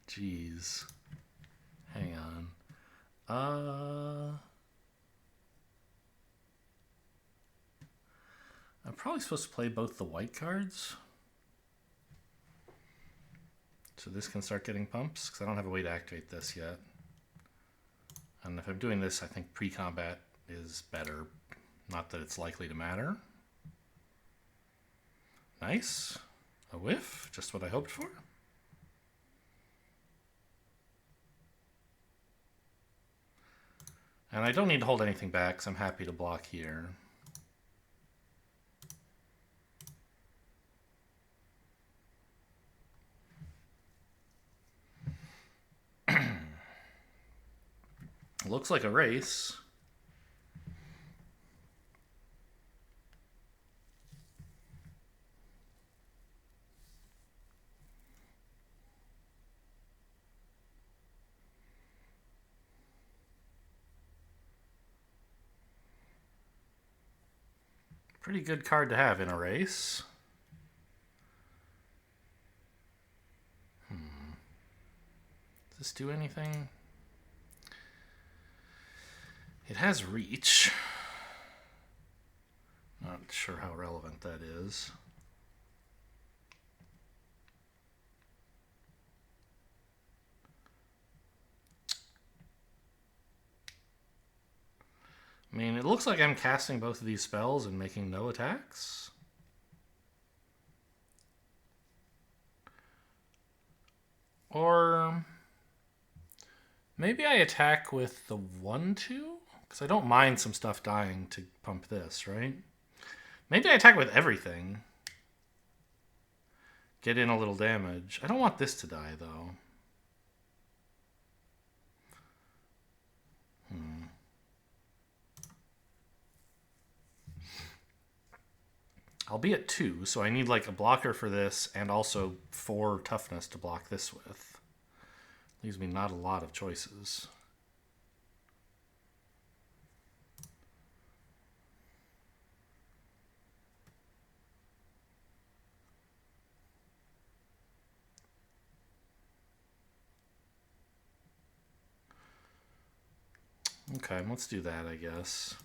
Jeez. Hang on. I'm probably supposed to play both the white cards. So this can start getting pumps, because I don't have a way to activate this yet. And if I'm doing this, I think pre-combat is better. Not that it's likely to matter. Nice. A whiff, just what I hoped for. And I don't need to hold anything back, because I'm happy to block here. Looks like a race. Pretty good card to have in a race. Does this do anything? It has reach. Not sure how relevant that is. I mean, it looks like I'm casting both of these spells and making no attacks. Or maybe I attack with the 1/2? Because I don't mind some stuff dying to pump this, right? Maybe I attack with everything. Get in a little damage. I don't want this to die, though. I'll be at 2, so I need like a blocker for this and also 4 toughness to block this with. Leaves me not a lot of choices. Okay, let's do that, I guess.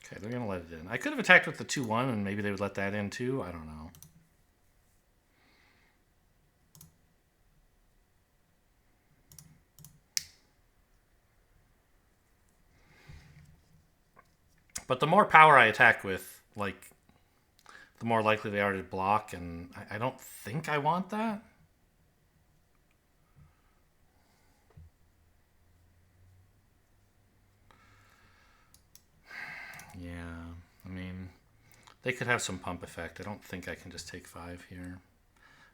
Okay, they're going to let it in. I could have attacked with the 2/1 and maybe they would let that in too. I don't know. But the more power I attack with, like, the more likely they are to block, and I don't think I want that. Yeah, I mean, they could have some pump effect. I don't think I can just take 5 here.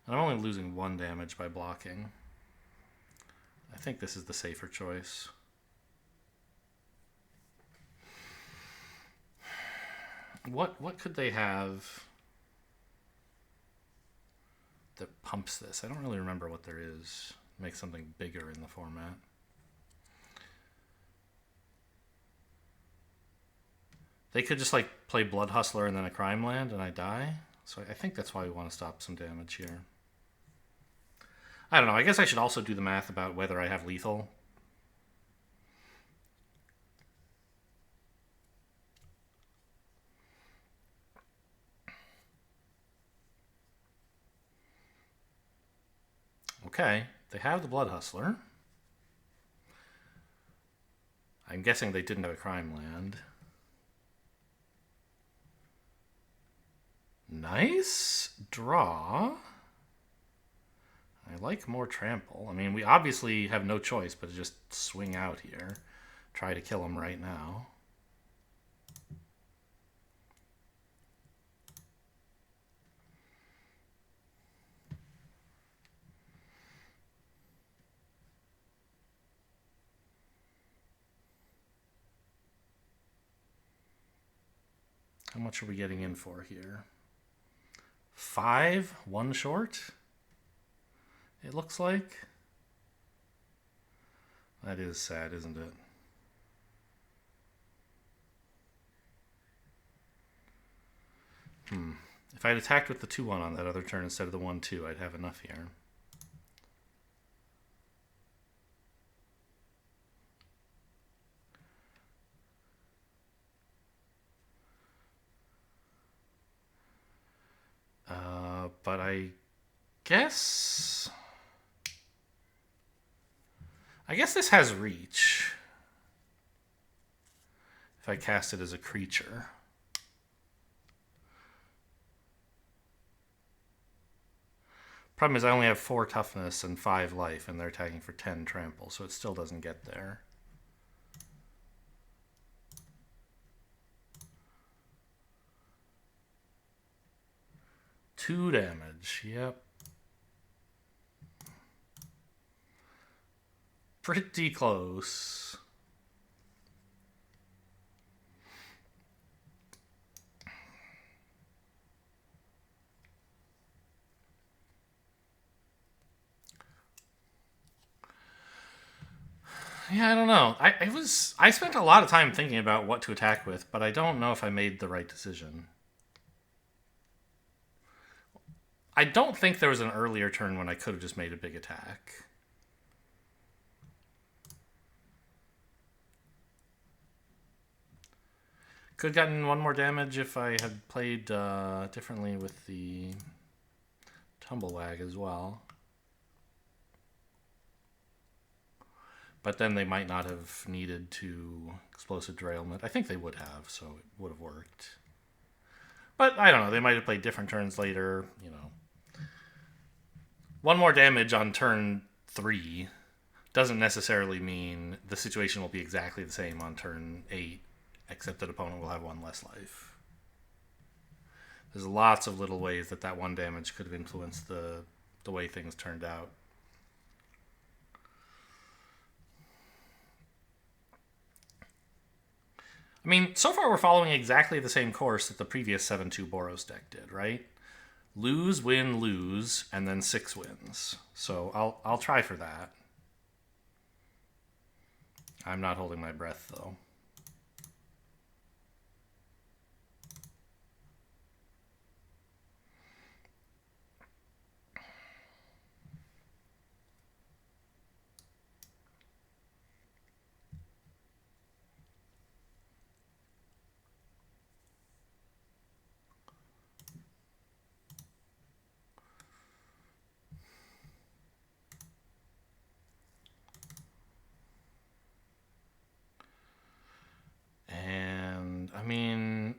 And I'm only losing 1 damage by blocking. I think this is the safer choice. What could they have that pumps this? I don't really remember what there is. Make something bigger in the format. They could just like play Blood Hustler and then a Crime Land and I die. So I think that's why we want to stop some damage here. I don't know. I guess I should also do the math about whether I have lethal. Okay, they have the Blood Hustler. I'm guessing they didn't have a Crime Land. Nice draw. I like more trample. I mean, we obviously have no choice but to just swing out here. Try to kill him right now. How much are we getting in for here? 5, 1 short? It looks like. That is sad, isn't it? If I had attacked with the 2/1 on that other turn instead of the 1/2, I'd have enough here. but I guess this has reach. If I cast it as a creature. Problem is I only have 4 toughness and 5 life, and they're attacking for 10 trample, so it still doesn't get there. Two damage, yep. Pretty close. Yeah, I don't know. I spent a lot of time thinking about what to attack with, but I don't know if I made the right decision. I don't think there was an earlier turn when I could have just made a big attack. Could have gotten 1 more damage if I had played differently with the Tumblewag as well. But then they might not have needed to Explosive Derailment. I think they would have, so it would have worked. But I don't know. They might have played different turns later, you know. 1 more damage on turn 3 doesn't necessarily mean the situation will be exactly the same on turn 8, except that opponent will have 1 less life. There's lots of little ways that 1 damage could have influenced the way things turned out. I mean, so far we're following exactly the same course that the previous 7-2 Boros deck did, right? Lose, win, lose, and then 6 wins. So I'll try for that. I'm not holding my breath, though. I mean,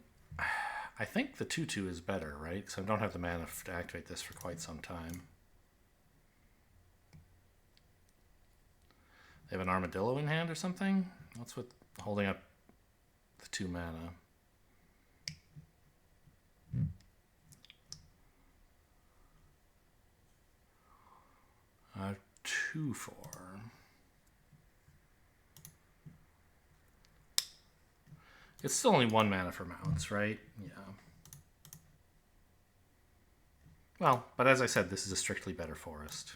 I think the 2-2 is better, right? Because I don't have the mana to activate this for quite some time. They have an Armadillo in hand or something? What's with holding up the 2 mana? Uh, 2-4. It's still only 1 mana for mounts, right? Yeah. Well, but as I said, this is a strictly better forest.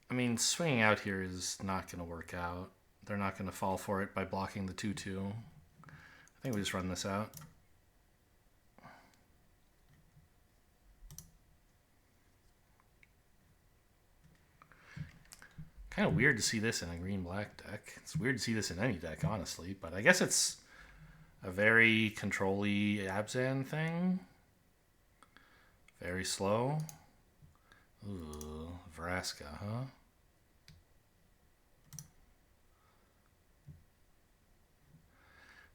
I mean, swinging out here is not going to work out. They're not going to fall for it by blocking the 2-2. I think we just run this out. Kind of weird to see this in a green-black deck. It's weird to see this in any deck, honestly. But I guess it's a very control-y Abzan thing. Very slow. Ooh, Vraska, huh?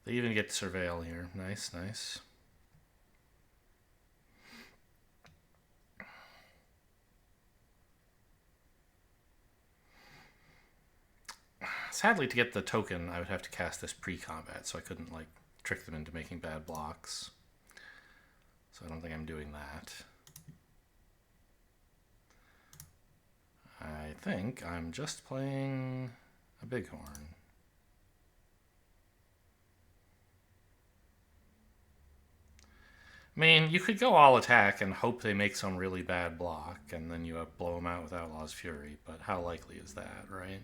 They even get to Surveil here. Nice, nice. Sadly, to get the token, I would have to cast this pre-combat, so I couldn't, like, trick them into making bad blocks. So I don't think I'm doing that. I think I'm just playing a Bighorn. I mean, you could go all attack and hope they make some really bad block, and then you blow them out with Outlaw's Fury, but how likely is that, right?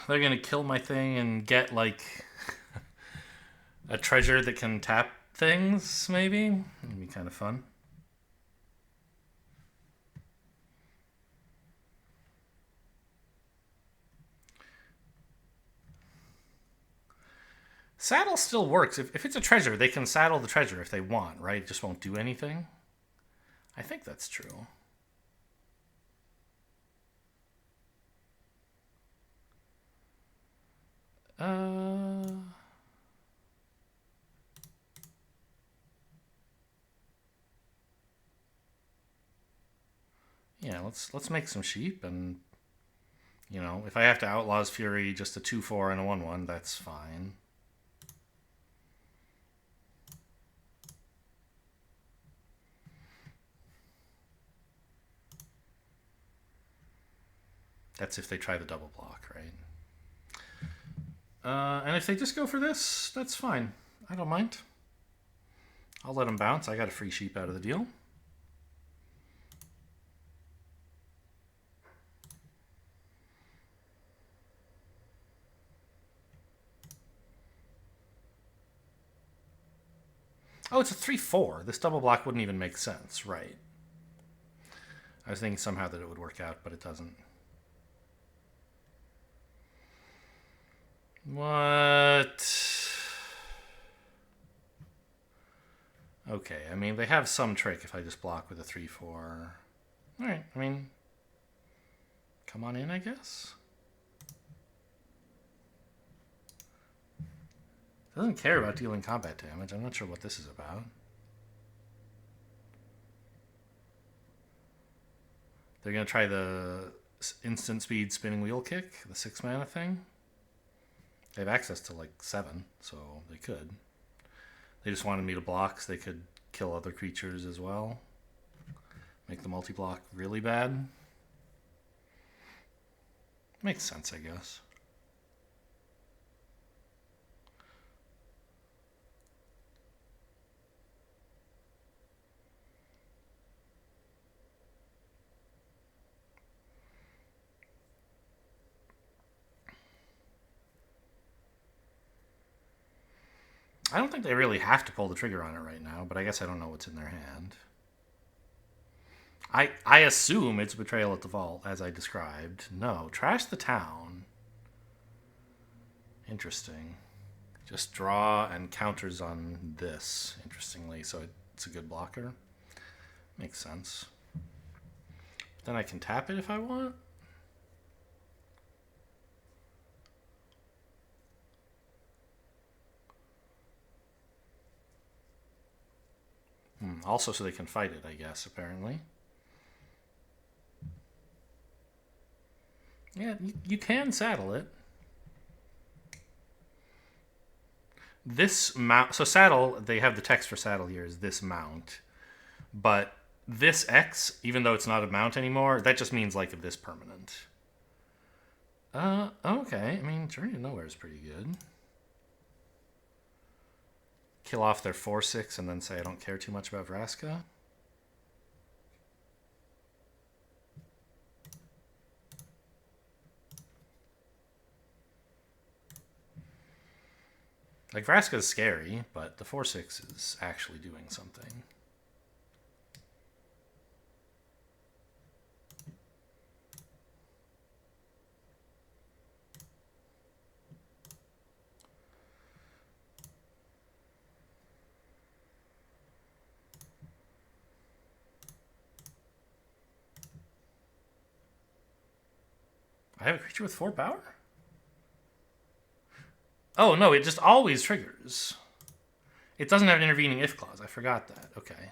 they're gonna kill my thing and get like a treasure that can tap things, maybe? That'd be kind of fun. Saddle still works. If it's a treasure, they can saddle the treasure if they want, right? It just won't do anything. I think that's true. Yeah, let's make some sheep, and you know, if I have to Outlaw's Fury just a 2/4 and a 1/1, that's fine. That's if they try the double block, right? And if they just go for this, that's fine. I don't mind. I'll let them bounce. I got a free sheep out of the deal. Oh, it's a 3/4. This double block wouldn't even make sense, right? I was thinking somehow that it would work out, but it doesn't. What? Okay, I mean, they have some trick if I just block with a 3/4. Alright, I mean, come on in, I guess. Doesn't care about dealing combat damage. I'm not sure what this is about. They're going to try the instant speed spinning wheel kick, the 6 mana thing. They have access to like 7, so they could. They just wanted me to block so they could kill other creatures as well. Make the multi-block really bad. Makes sense, I guess. I don't think they really have to pull the trigger on it right now, but I guess I don't know what's in their hand. I assume it's Betrayal at the Vault, as I described. No, Trash the Town. Interesting. Just draw and counters on this, interestingly, so it's a good blocker. Makes sense. But then I can tap it if I want. Also so they can fight it, I guess, apparently. Yeah, you can saddle it. This mount, so saddle, they have the text for saddle here is this mount. But this X, even though it's not a mount anymore, that just means like this permanent. Okay. I mean, Journey to Nowhere is pretty good. Kill off their 4/6 and then say I don't care too much about Vraska. Like, Vraska is scary, but the 4/6 is actually doing something. I have a creature with 4 power? Oh, no, it just always triggers. It doesn't have an intervening if clause. I forgot that. Okay.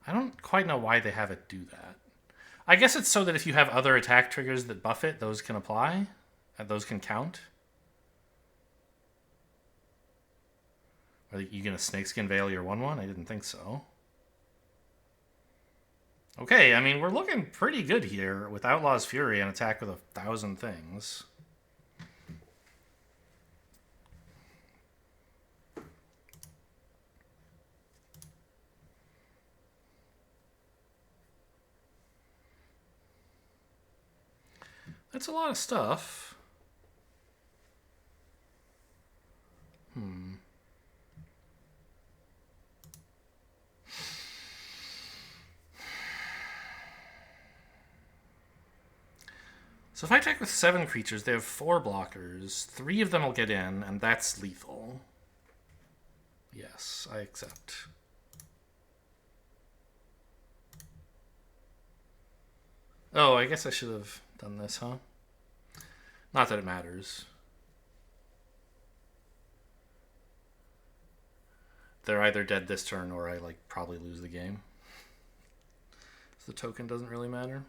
I don't quite know why they have it do that. I guess it's so that if you have other attack triggers that buff it, those can apply. And those can count. Are you going to Snakeskin Veil your 1/1? I didn't think so. Okay, I mean, we're looking pretty good here with Outlaw's Fury and attack with 1,000 things. That's a lot of stuff. So if I attack with 7 creatures, they have 4 blockers. 3 of them will get in, and that's lethal. Yes, I accept. Oh, I guess I should have done this, huh? Not that it matters. They're either dead this turn or I probably lose the game. So the token doesn't really matter.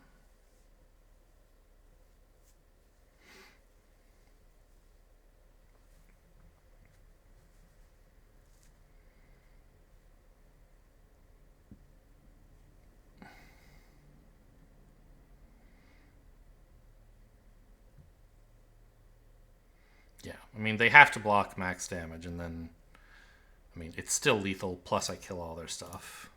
Yeah, I mean, they have to block max damage, and then, I mean, it's still lethal, plus I kill all their stuff.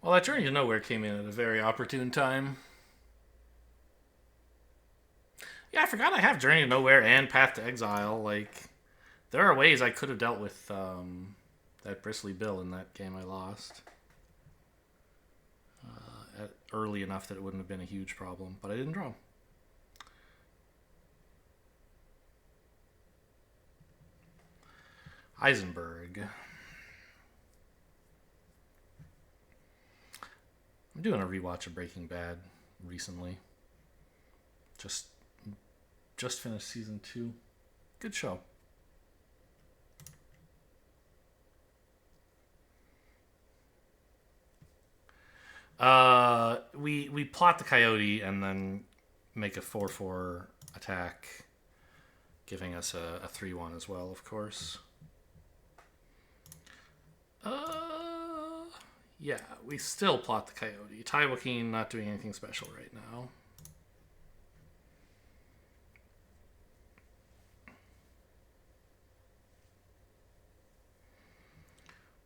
Well, that Journey to Nowhere came in at a very opportune time. Yeah, I forgot I have Journey to Nowhere and Path to Exile. There are ways I could have dealt with that Bristly Bill in that game I lost. Early enough that it wouldn't have been a huge problem, but I didn't draw. Heisenberg. I'm doing a rewatch of Breaking Bad recently. Just finished season 2. Good show. We plot the coyote and then make a 4/4 attack, giving us a 3/1 as well, of course. Yeah, we still plot the coyote. Tai Joaquin not doing anything special right now.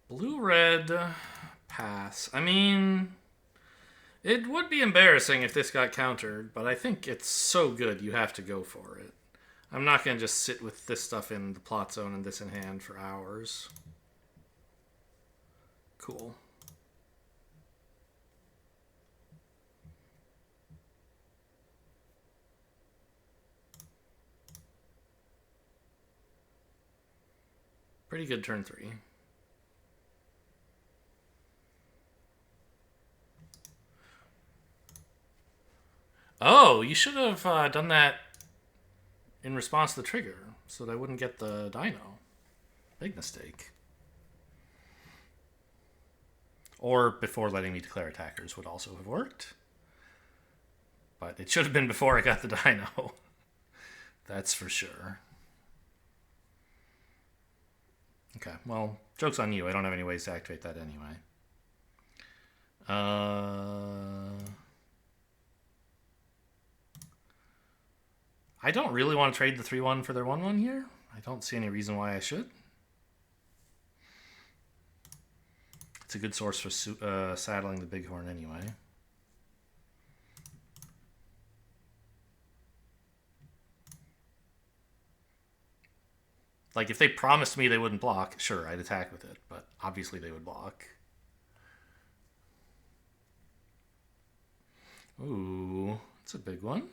Blue-red, pass. I mean, it would be embarrassing if this got countered, but I think it's so good you have to go for it. I'm not going to just sit with this stuff in the plot zone and this in hand for hours. Cool. Pretty good turn 3. Oh, you should have done that in response to the trigger so that I wouldn't get the dino. Big mistake. Or before letting me declare attackers would also have worked. But it should have been before I got the dino. That's for sure. Okay, well, joke's on you. I don't have any ways to activate that anyway. I don't really want to trade the 3/1 for their 1/1 here. I don't see any reason why I should. It's a good source for saddling the bighorn anyway. If they promised me they wouldn't block, sure, I'd attack with it, but obviously they would block. Ooh, that's a big one.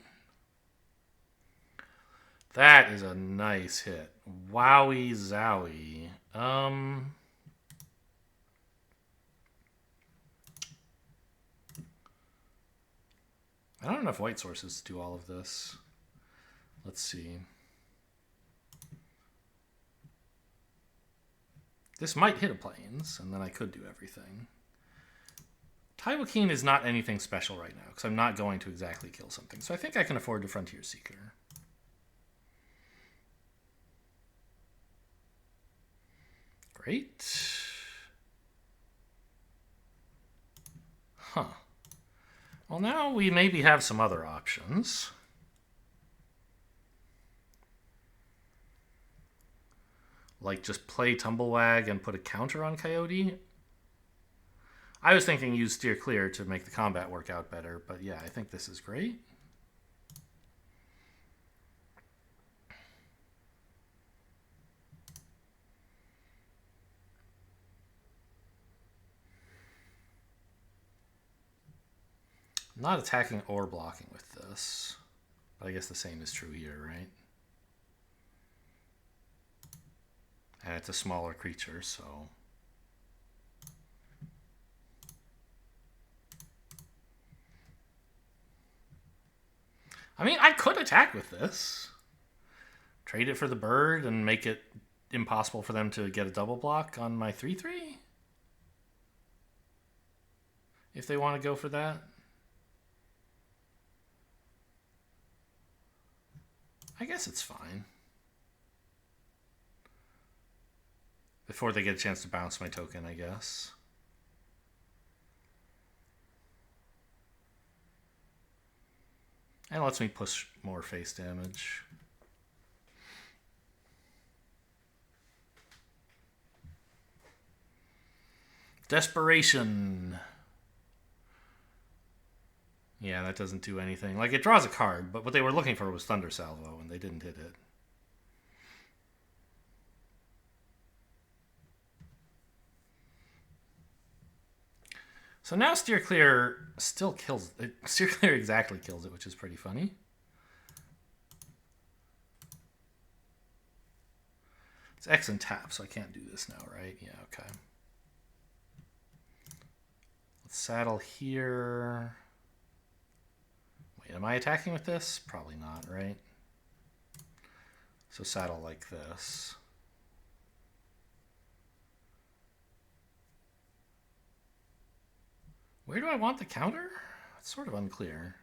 That is a nice hit. Wowie zowie. I don't have enough white sources to do all of this. Let's see. This might hit a plains, and then I could do everything. Tai Joaquin is not anything special right now, because I'm not going to exactly kill something. So I think I can afford to Frontier Seeker. Great. Well, now we maybe have some other options. Like just play Tumblewag and put a counter on Coyote. I was thinking use Steer Clear to make the combat work out better, but yeah, I think this is great. I'm not attacking or blocking with this, but I guess the same is true here, right? And it's a smaller creature, so... I mean, I could attack with this. Trade it for the bird and make it impossible for them to get a double block on my 3/3. If they want to go for that. I guess it's fine. Before they get a chance to bounce my token, I guess. And lets me push more face damage. Desperation. Yeah, that doesn't do anything. Like, it draws a card, but what they were looking for was Thunder Salvo, and they didn't hit it. So now Steer Clear still kills it. Steer Clear exactly kills it, which is pretty funny. It's X and tap, so I can't do this now, right? Yeah, okay. Let's saddle here. Wait, am I attacking with this? Probably not, right? So saddle like this. Where do I want the counter? It's sort of unclear.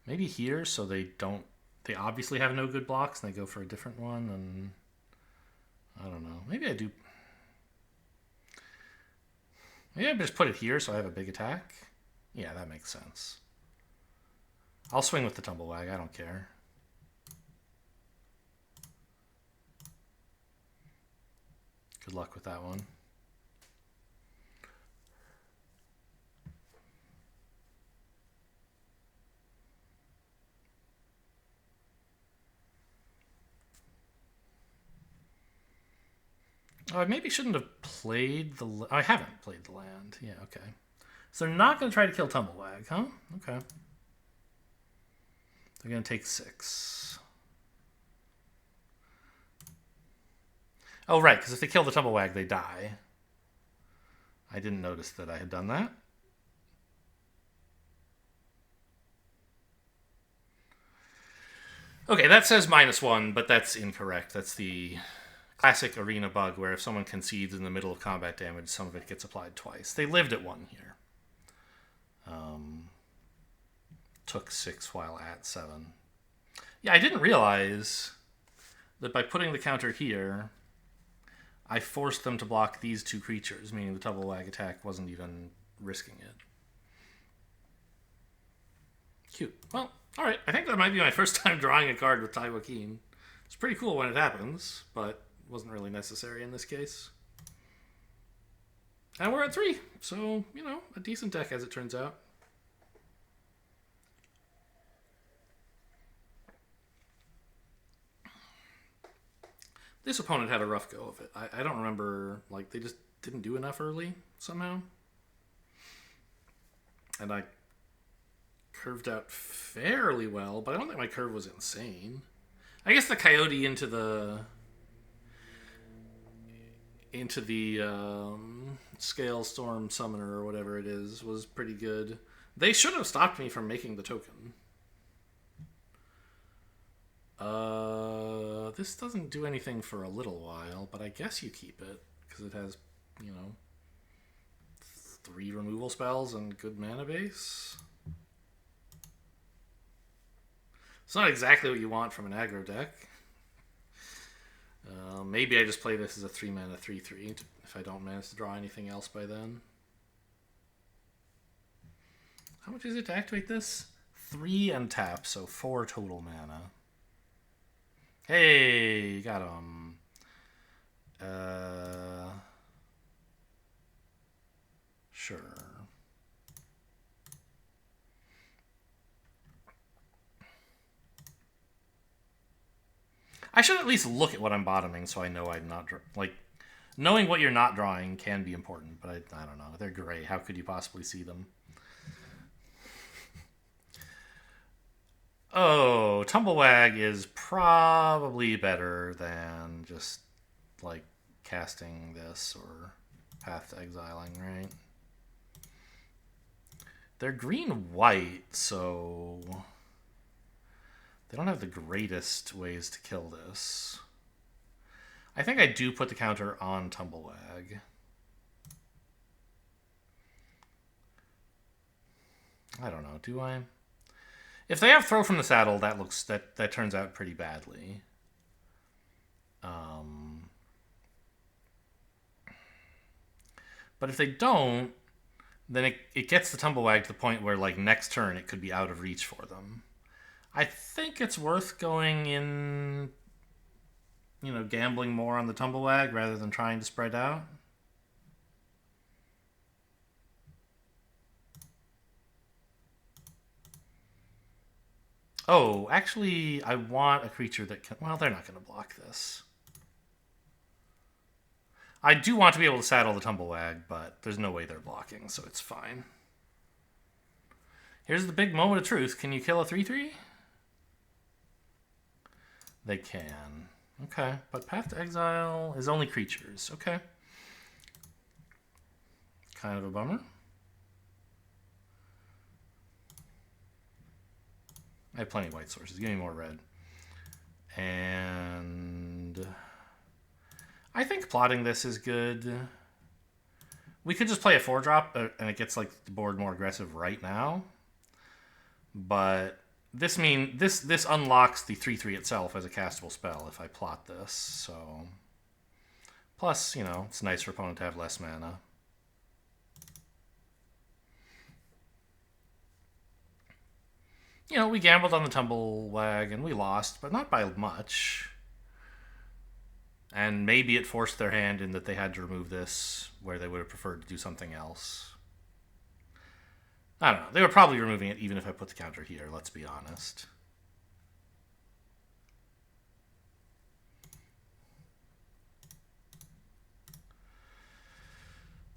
Maybe here, so they don't... They obviously have no good blocks, and they go for a different one, and... I don't know. Maybe I do... Maybe I just put it here so I have a big attack. Yeah, that makes sense. I'll swing with the Tumblewag, I don't care. Good luck with that one. Oh, I maybe shouldn't have played the... I haven't played the land. Yeah, okay. So they're not going to try to kill Tumblewag, huh? Okay. They're going to take 6. Oh, right, because if they kill the Tumblewag, they die. I didn't notice that I had done that. Okay, that says -1, but that's incorrect. That's the classic arena bug where if someone concedes in the middle of combat damage, some of it gets applied twice. They lived at 1 here. Took 6 while at 7. Yeah, I didn't realize that by putting the counter here, I forced them to block these 2 creatures, meaning the Tumblewag attack wasn't even risking it. Cute. Well, alright, I think that might be my first time drawing a card with Taiwakeen. It's pretty cool when it happens, but wasn't really necessary in this case. And we're at 3, so, you know, a decent deck as it turns out. This opponent had a rough go of it. I don't remember, like, they just didn't do enough early somehow. And I curved out fairly well, but I don't think my curve was insane. I guess the Coyote into the Scale Storm Summoner or whatever it is was pretty good. They should have stopped me from making the token. This doesn't do anything for a little while, but I guess you keep it because it has, you know, 3 removal spells and good mana base. It's not exactly what you want from an aggro deck. Maybe I just play this as a 3-mana 3/3 if I don't manage to draw anything else by then. How much is it to activate this? 3 and tap, so 4 total mana. Hey, got him. Sure. I should at least look at what I'm bottoming so I know I'm not... Like, knowing what you're not drawing can be important, but I don't know. They're gray. How could you possibly see them? Oh, Tumblewag is probably better than just, like, casting this or Path to Exiling, right? They're green-white, so they don't have the greatest ways to kill this. I think I do put the counter on Tumblewag. I don't know, do I? If they have Throw from the Saddle, that turns out pretty badly. But if they don't, then it gets the Tumblewag to the point where, like, next turn it could be out of reach for them. I think it's worth going in, gambling more on the Tumblewag rather than trying to spread out. Oh, actually, I want a creature that can... Well, they're not going to block this. I do want to be able to saddle the Tumblewag, but there's no way they're blocking, so it's fine. Here's the big moment of truth. Can you kill a 3/3? They can. Okay, but Path to Exile is only creatures. Okay. Kind of a bummer. I have plenty of white sources. Give me more red. And I think plotting this is good. We could just play a 4-drop, and it gets, like, the board more aggressive right now. But this unlocks the 3/3 itself as a castable spell if I plot this. So plus, it's nice for opponent to have less mana. We gambled on the Tumblewag and we lost, but not by much. And maybe it forced their hand in that they had to remove this where they would have preferred to do something else. I don't know. They were probably removing it even if I put the counter here, let's be honest.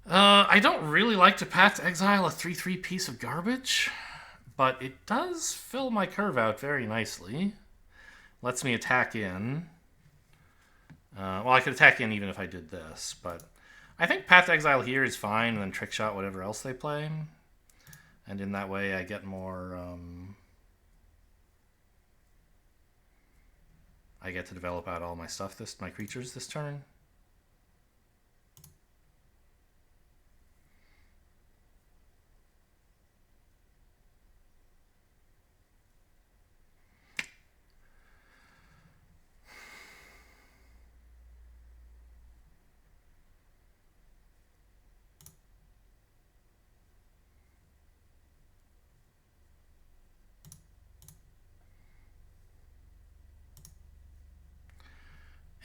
I don't really like to Path to Exile a 3/3 piece of garbage, but it does fill my curve out very nicely. Lets me attack in. Well, I could attack in even if I did this, but I think Path to Exile here is fine, and then Trick Shot whatever else they play. And in that way, I get more... I get to develop out all my stuff, my creatures this turn.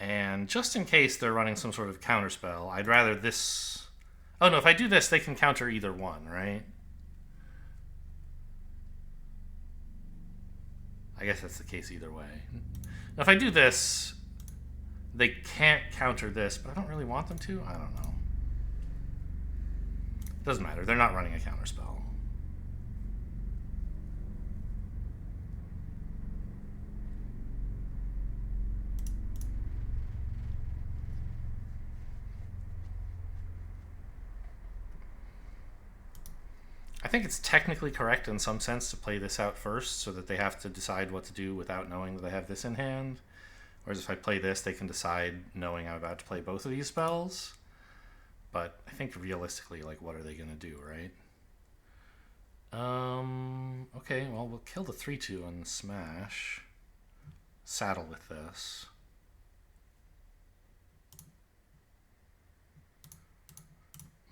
And just in case they're running some sort of counterspell, I'd rather this... Oh no, if I do this, they can counter either one, right? I guess that's the case either way. Now if I do this, they can't counter this, but I don't really want them to. I don't know. Doesn't matter. They're not running a counterspell. I think it's technically correct in some sense to play this out first so that they have to decide what to do without knowing that they have this in hand. Whereas if I play this, they can decide knowing I'm about to play both of these spells. But I think realistically, like, what are they going to do, right? Okay, well, we'll kill the 3/2 and smash. Saddle with this.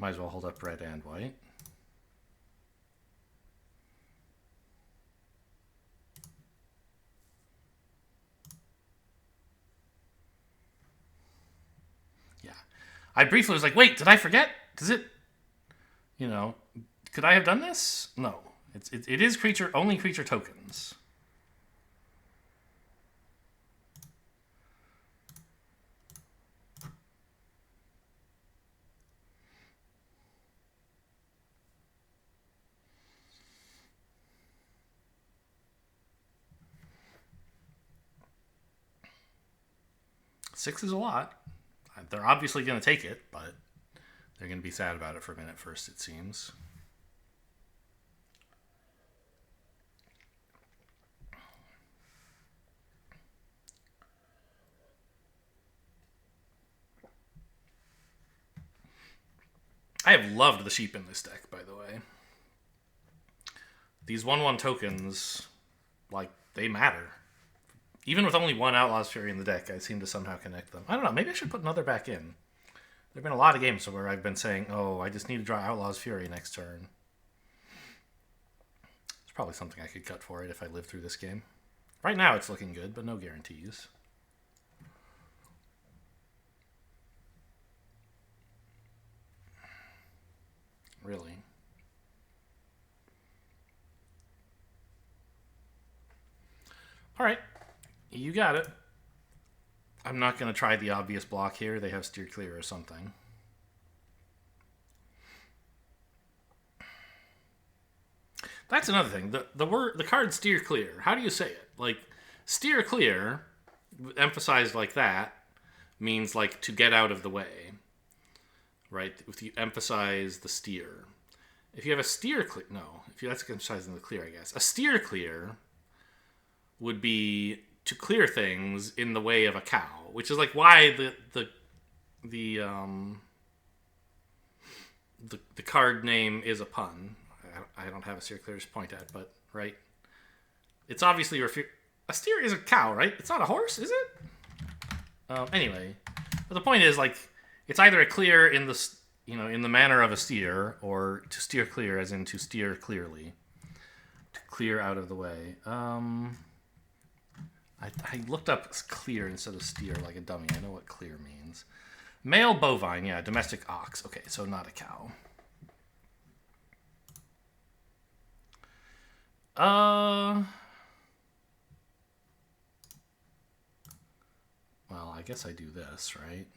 Might as well hold up red and white. Yeah. I briefly was like, wait, did I forget? Does it, you know, could I have done this? No. It is only creature tokens. Six is a lot. They're obviously going to take it, but they're going to be sad about it for a minute first, it seems. I have loved the sheep in this deck, by the way. These 1/1 tokens, like, they matter. Even with only one Outlaw's Fury in the deck, I seem to somehow connect them. I don't know, maybe I should put another back in. There have been a lot of games where I've been saying, oh, I just need to draw Outlaw's Fury next turn. It's probably something I could cut for it if I live through this game. Right now it's looking good, but no guarantees. Really. All right. You got it. I'm not going to try the obvious block here. They have steer clear or something. That's another thing. The card steer clear. How do you say it? Like, steer clear, emphasized like that, means like to get out of the way. Right? If you emphasize the steer. If you have a steer clear, no. If you that's emphasizing the clear, I guess. A steer clear would be to clear things in the way of a cow, which is like why the card name is a pun. I don't have a steer clear to point at, but right, it's obviously a steer is a cow, right? It's not a horse, is it? Anyway, but the point is like it's either a clear in the in the manner of a steer, or to steer clear as in to steer clearly, to clear out of the way. I looked up clear instead of steer like a dummy. I know what clear means. Male bovine, yeah, domestic ox. Okay, so not a cow. Well, I guess I do this, right?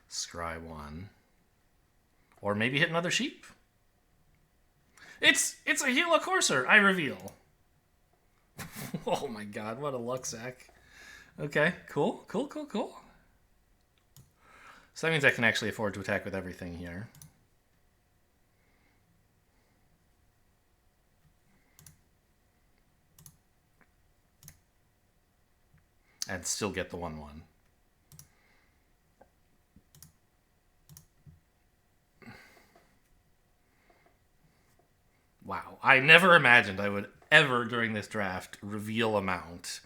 Scry 1. Or maybe hit another sheep. It's a Gila Courser, I reveal. Oh my god, what a luck sack. Okay, cool. So that means I can actually afford to attack with everything here. And still get the 1/1. Wow, I never imagined I would ever during this draft reveal a mount.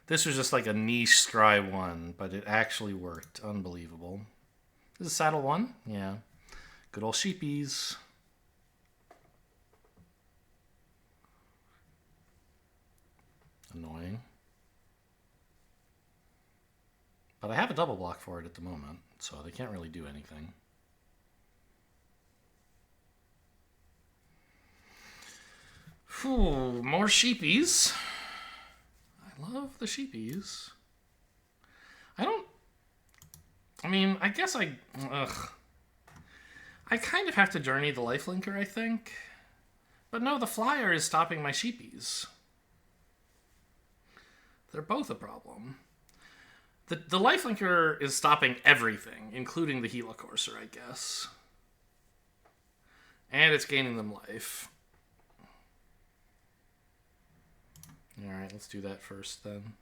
This was just like a niche scry 1, but it actually worked. Unbelievable. This is saddle 1? Yeah. Good old sheepies. Annoying. But I have a double block for it at the moment, so they can't really do anything. Whew, more sheepies. I love the sheepies. I guess I kind of have to journey the lifelinker, I think. But no, the flyer is stopping my sheepies. They're both a problem. The lifelinker is stopping everything, including the Gila Courser, I guess. And it's gaining them life. Alright, let's do that first then.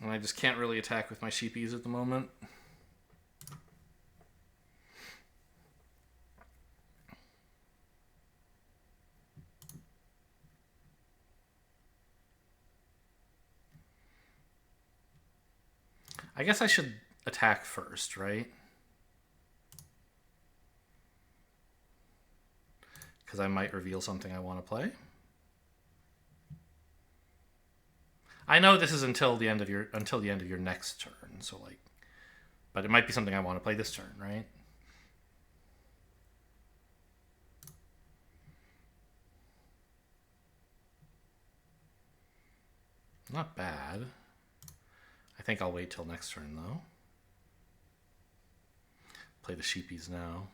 And I just can't really attack with my sheepies at the moment. I guess I should attack first, right? Because I might reveal something I want to play. I know this is until the end of your next turn, so like, but it might be something I want to play this turn, right? Not bad. I think I'll wait till next turn though. Play the sheepies now.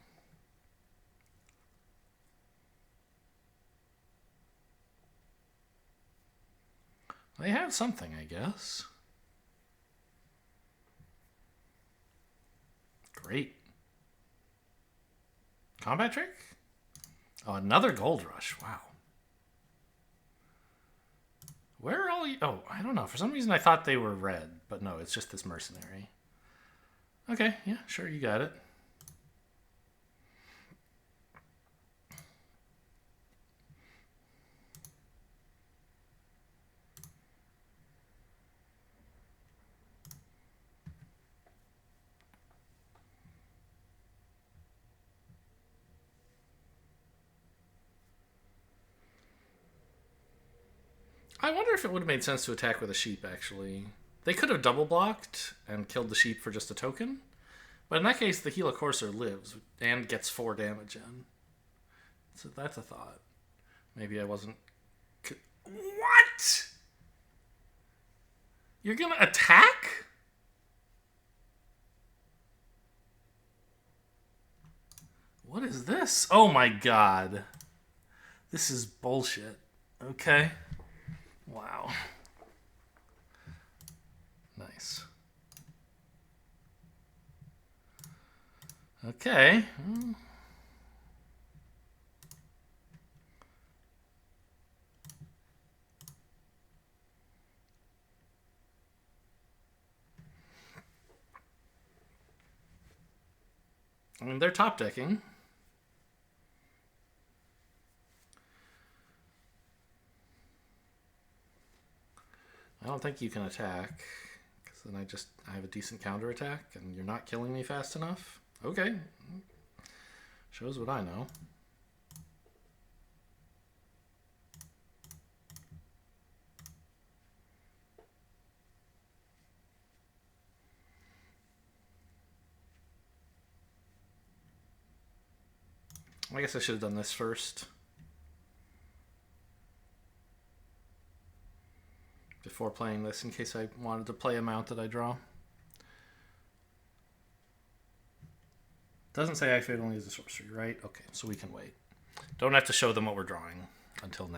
They have something, I guess. Great. Combat trick? Oh, another gold rush. Wow. Where are all you? Oh, I don't know. For some reason I thought they were red, but no, it's just this mercenary. Okay, yeah, sure, you got it. I wonder if it would have made sense to attack with a sheep, actually. They could have double blocked and killed the sheep for just a token. But in that case, the Helicourser lives and gets 4 damage in. So that's a thought. Maybe I wasn't... What? You're gonna attack? What is this? Oh my god. This is bullshit. Okay. Wow. Nice. Okay. I mean, they're top decking. I don't think you can attack, because then I have a decent counter attack, and you're not killing me fast enough. Okay. Shows what I know. I guess I should have done this first. Before playing this, in case I wanted to play a mount that I draw. Doesn't say I could only use a sorcery, right? Okay, so we can wait. Don't have to show them what we're drawing until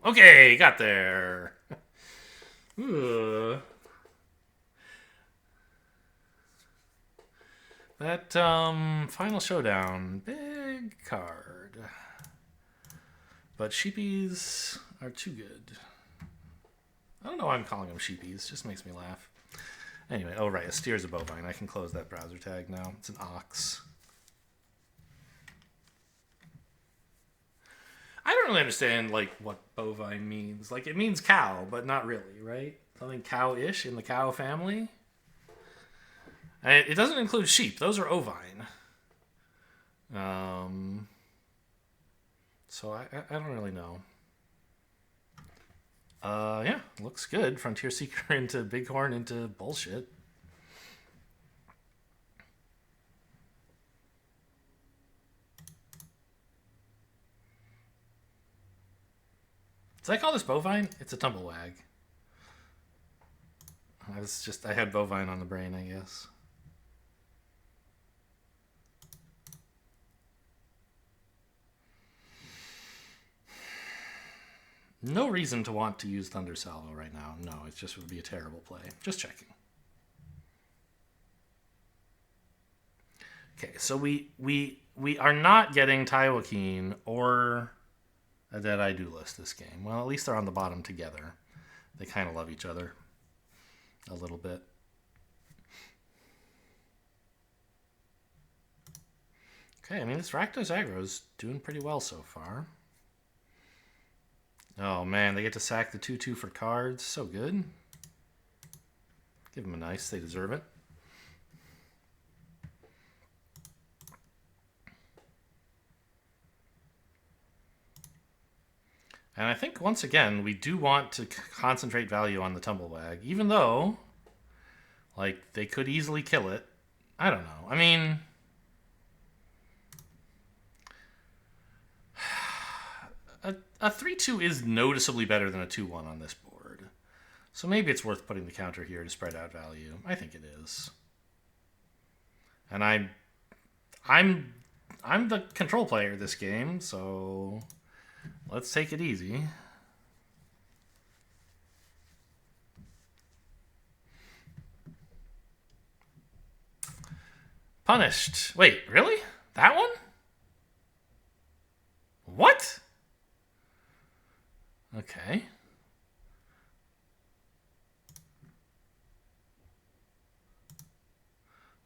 okay, got there. That final showdown, big card. But sheepies are too good. I don't know why I'm calling them sheepies. Just makes me laugh. Anyway, oh right, a steer is a bovine. I can close that browser tag now. It's an ox. I don't really understand like what bovine means. Like it means cow, but not really, right? Something cow-ish in the cow family. It doesn't include sheep. Those are ovine. So I don't really know. Yeah, looks good. Frontier Seeker into Bighorn into bullshit. Did I call this bovine? It's a tumblewag. I had bovine on the brain, I guess. No reason to want to use Thunder Salvo right now. No, it just would be a terrible play. Just checking. Okay, so we are not getting Tywakeen or a Deadeye Duelist this game. Well, at least they're on the bottom together. They kind of love each other a little bit. Okay, I mean, this Rakdos aggro's doing pretty well so far. Oh man, they get to sack the 2/2 for cards. So good. Give them a nice. They deserve it. And I think, once again, we do want to concentrate value on the Tumblewag, even though, like, they could easily kill it. I don't know. I mean, a 3-2 is noticeably better than a 2-1 on this board. So maybe it's worth putting the counter here to spread out value. I think it is. And I'm the control player this game, so let's take it easy. Punished. Wait, really? That one? What? Okay.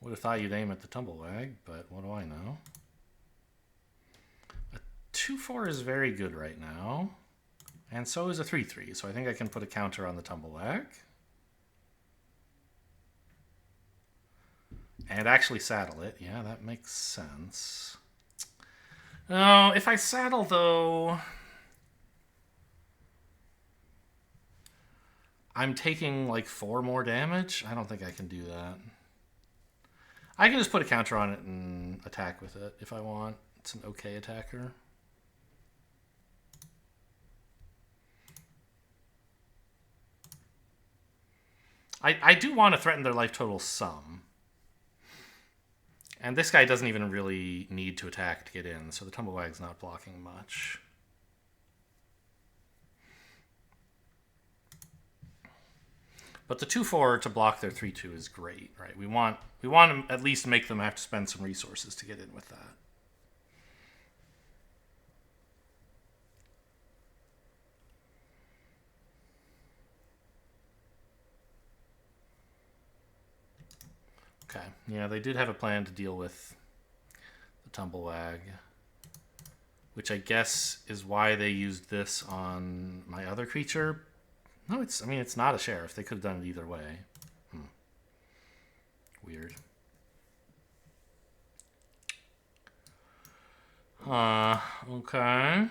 Would have thought you'd aim at the Tumblewag, but what do I know? A 2-4 is very good right now. And so is a 3-3, so I think I can put a counter on the Tumblewag. And actually saddle it. Yeah, that makes sense. No, if I saddle, though, I'm taking like 4 more damage. I don't think I can do that. I can just put a counter on it and attack with it if I want. It's an okay attacker. I do want to threaten their life total some. And this guy doesn't even really need to attack to get in, so the Tumblewag's not blocking much. But the 2-4 to block their 3-2 is great, right? We want to at least make them have to spend some resources to get in with that. Okay, yeah, they did have a plan to deal with the Tumblewag, which I guess is why they used this on my other creature. No, I mean, it's not a sheriff. They could have done it either way. Weird. Okay.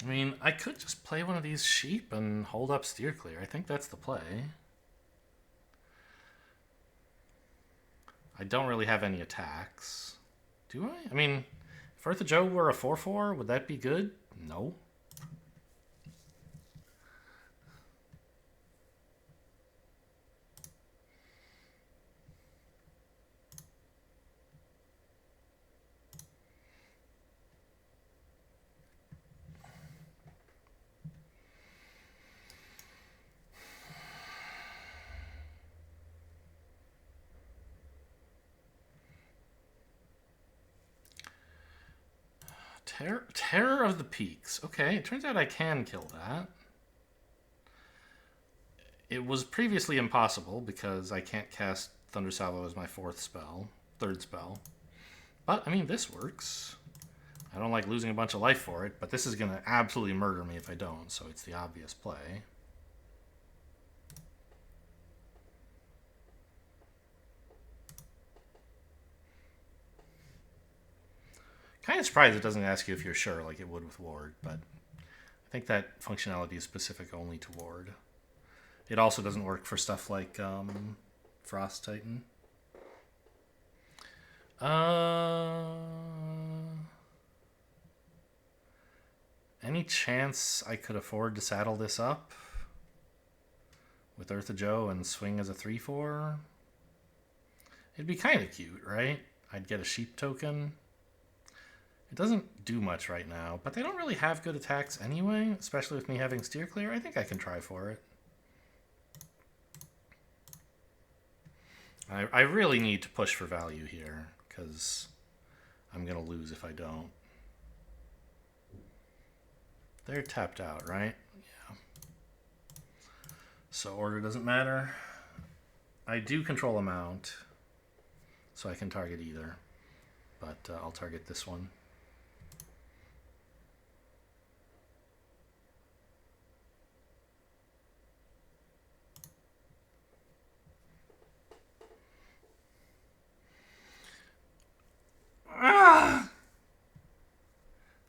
I mean, I could just play one of these sheep and hold up steer clear. I think that's the play. I don't really have any attacks. Do I? I mean, if RWg were a 4-4, would that be good? No. Terror of the Peaks. Okay, it turns out I can kill that. It was previously impossible because I can't cast Thunder Salvo as my third spell. But, I mean, this works. I don't like losing a bunch of life for it, but this is going to absolutely murder me if I don't, so it's the obvious play. Kind of surprised it doesn't ask you if you're sure like it would with Ward, but I think that functionality is specific only to Ward. It also doesn't work for stuff like Frost Titan. Any chance I could afford to saddle this up with RWg and swing as a 3-4? It'd be kind of cute, right? I'd get a sheep token. It doesn't do much right now, but they don't really have good attacks anyway, especially with me having steer clear. I think I can try for it. I really need to push for value here, because I'm going to lose if I don't. They're tapped out, right? Yeah. So order doesn't matter. I do control amount, so I can target either, but I'll target this one.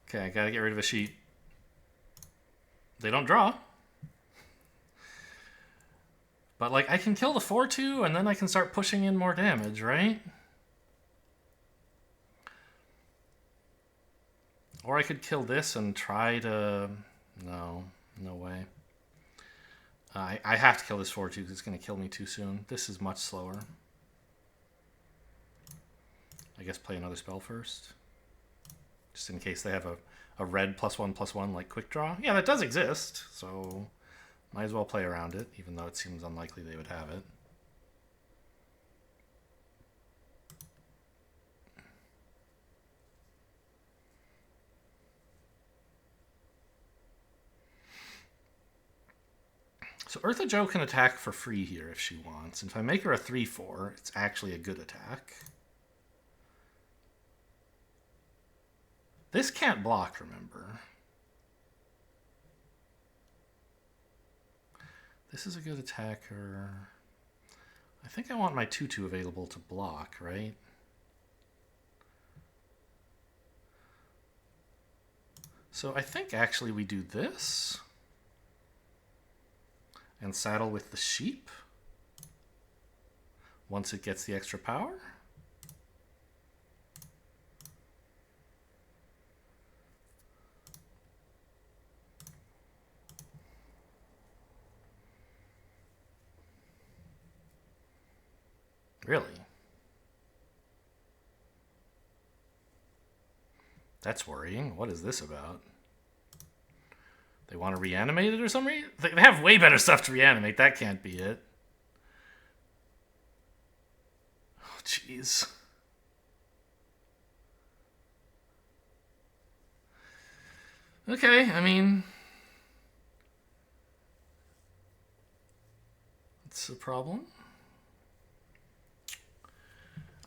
Okay, I gotta get rid of a sheep. They don't draw. But, like, I can kill the 4-2, and then I can start pushing in more damage, right? Or I could kill this and try to... No, no way. I have to kill this 4-2 because it's going to kill me too soon. This is much slower. I guess play another spell first. Just in case they have a red +1/+1 like quick draw. Yeah, that does exist, so might as well play around it, even though it seems unlikely they would have it. So RWg can attack for free here if she wants. And if I make her a 3/4, it's actually a good attack. This can't block, remember. This is a good attacker. I think I want my 2/2 available to block, right? So I think actually we do this. And saddle with the sheep. Once it gets the extra power. Really? That's worrying. What is this about? They want to reanimate it or some reason? They have way better stuff to reanimate. That can't be it. Oh, jeez. Okay, I mean... It's a problem.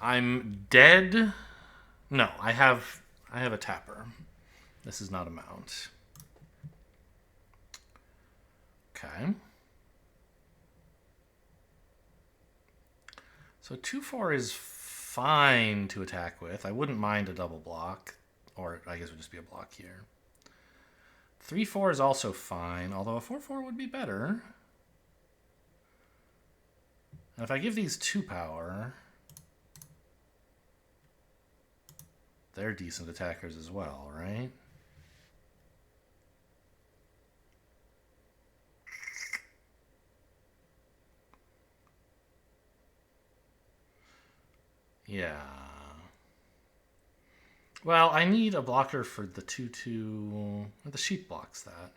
I'm dead. No, I have a tapper. This is not a mount. Okay. So 2/4 is fine to attack with. I wouldn't mind a double block. Or I guess it would just be a block here. 3/4 is also fine, although a 4/4 would be better. And if I give these 2 power, they're decent attackers as well, right? Yeah. Well, I need a blocker for the 2/2. The sheep blocks that.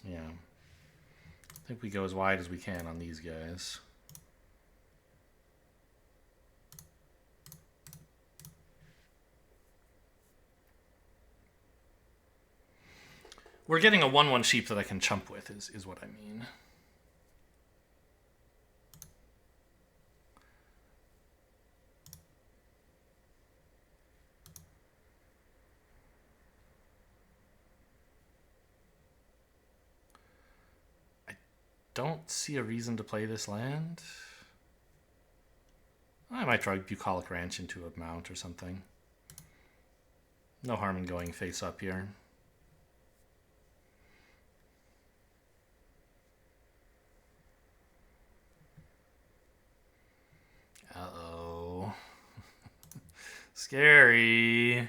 Yeah. I think we go as wide as we can on these guys. We're getting a 1/1 sheep that I can chump with, is what I mean. Don't see a reason to play this land. I might try Bucolic Ranch into a mount or something. No harm in going face up here. Uh-oh. Scary.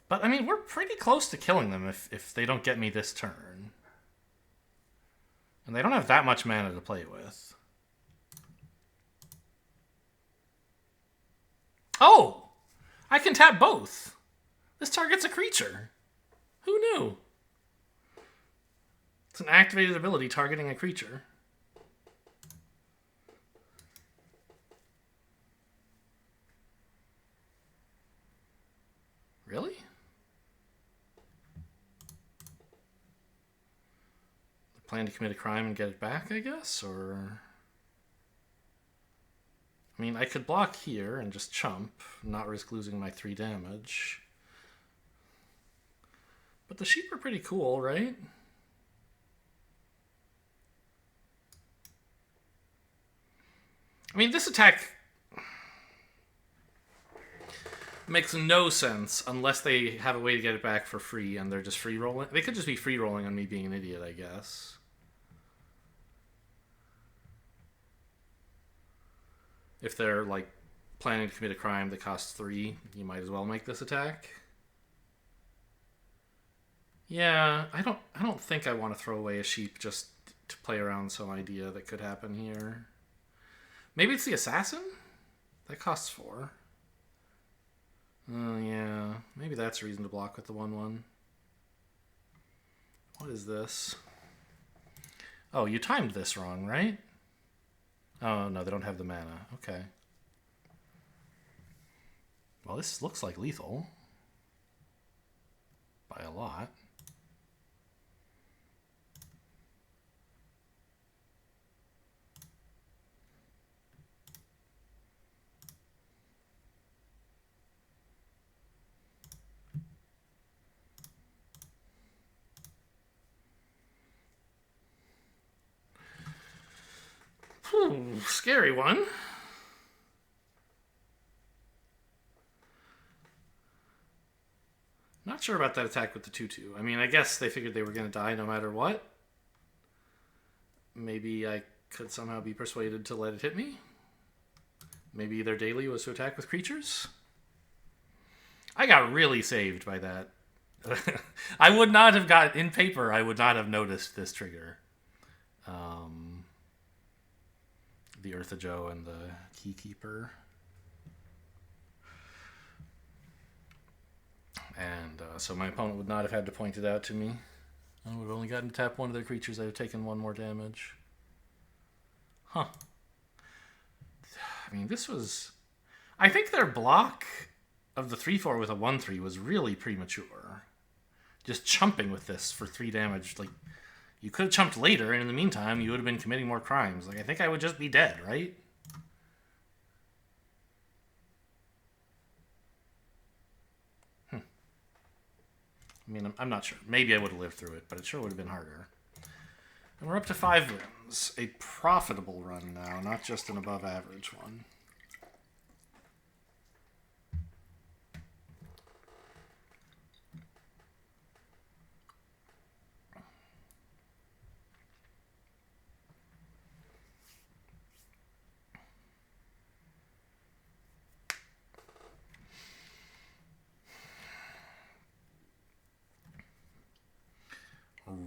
But, I mean, we're pretty close to killing them if they don't get me this turn. And they don't have that much mana to play with. Oh! I can tap both. This target's a creature. Who knew? It's an activated ability targeting a creature. Really? Plan to commit a crime and get it back, I guess? Or... I mean, I could block here and just chump, not risk losing my 3 damage. But the sheep are pretty cool, right? I mean, this attack... Makes no sense unless they have a way to get it back for free and they're just free rolling. They could just be free rolling on me being an idiot, I guess. If they're like planning to commit a crime that costs 3, you might as well make this attack. Yeah, I don't think I want to throw away a sheep just to play around some idea that could happen here. Maybe it's the assassin? That costs 4. Oh, yeah. Maybe that's a reason to block with the 1/1. What is this? Oh, you timed this wrong, right? Oh, no, they don't have the mana. Okay. Well, this looks like lethal. By a lot. Whew, scary one. Not sure about that attack with the 2/2. I mean, I guess they figured they were going to die no matter what. Maybe I could somehow be persuaded to let it hit me. Maybe their daily was to attack with creatures. I got really saved by that. I would not have got, in paper, I would not have noticed this trigger. The RWg and the Keykeeper. And so my opponent would not have had to point it out to me. I would have only gotten to tap one of their creatures. I'd have taken 1 more damage. Huh. I mean, this was... I think their block of the 3/4 with a 1/3 was really premature. Just chumping with this for 3 damage, like... You could have chumped later, and in the meantime, you would have been committing more crimes. Like, I think I would just be dead, right? I mean, I'm not sure. Maybe I would have lived through it, but it sure would have been harder. And we're up to 5 wins. A profitable run now, not just an above-average one.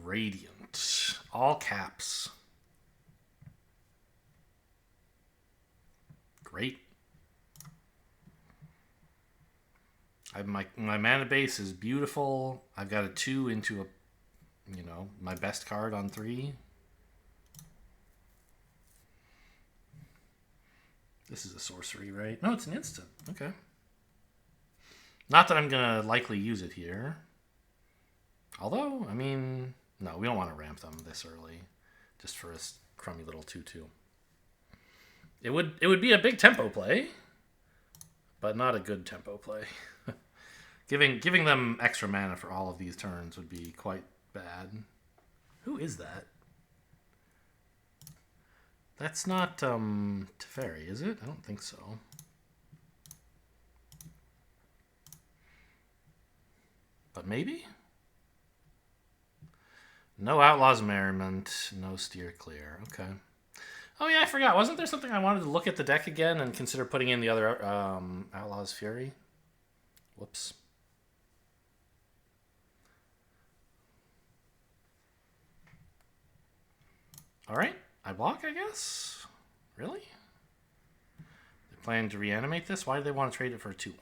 Radiant. All caps. Great. My mana base is beautiful. I've got a 2 into a, you know, my best card on 3. This is a sorcery, right? No, it's an instant. Okay. Not that I'm going to likely use it here. Although, I mean, no, we don't want to ramp them this early, just for a crummy little 2/2. It would be a big tempo play, but not a good tempo play. Giving them extra mana for all of these turns would be quite bad. Who is that? That's not Teferi, is it? I don't think so. But maybe? No Outlaw's Merriment, no Steer Clear. Okay. Oh yeah, I forgot. Wasn't there something I wanted to look at the deck again and consider putting in the other Outlaw's Fury? Whoops. Alright, I block, I guess? Really? They plan to reanimate this? Why do they want to trade it for a 2/1?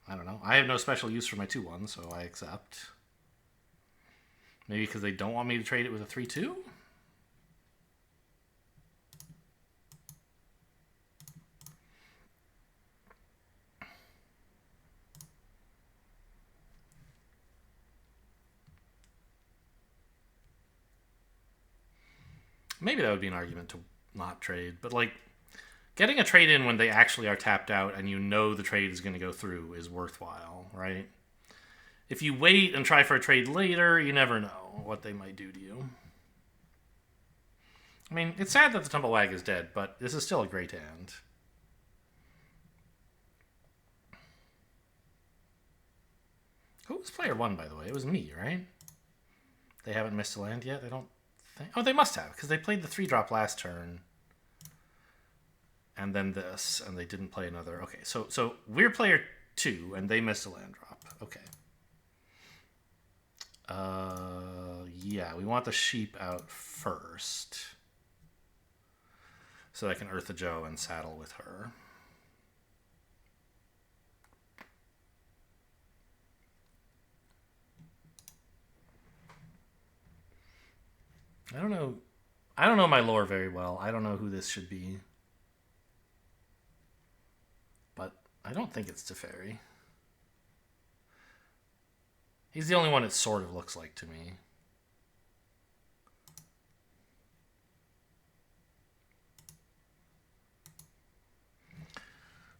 I don't know. I have no special use for my 2/1, so I accept. Maybe because they don't want me to trade it with a 3/2? Maybe that would be an argument to not trade, but like getting a trade in when they actually are tapped out and you know the trade is going to go through is worthwhile, right? If you wait and try for a trade later, you never know what they might do to you. I mean, it's sad that the Tumblewag is dead, but this is still a great hand. Who was player 1, by the way? It was me, right? They haven't missed a land yet, I don't think. Oh, they must have, because they played the 3-drop last turn. And then this, and they didn't play another. Okay, so we're player 2, and they missed a land drop. Okay. Yeah, we want the sheep out first. So I can Eartha Joe and saddle with her. I don't know. I don't know my lore very well. I don't know who this should be. But I don't think it's Teferi. He's the only one it sort of looks like to me.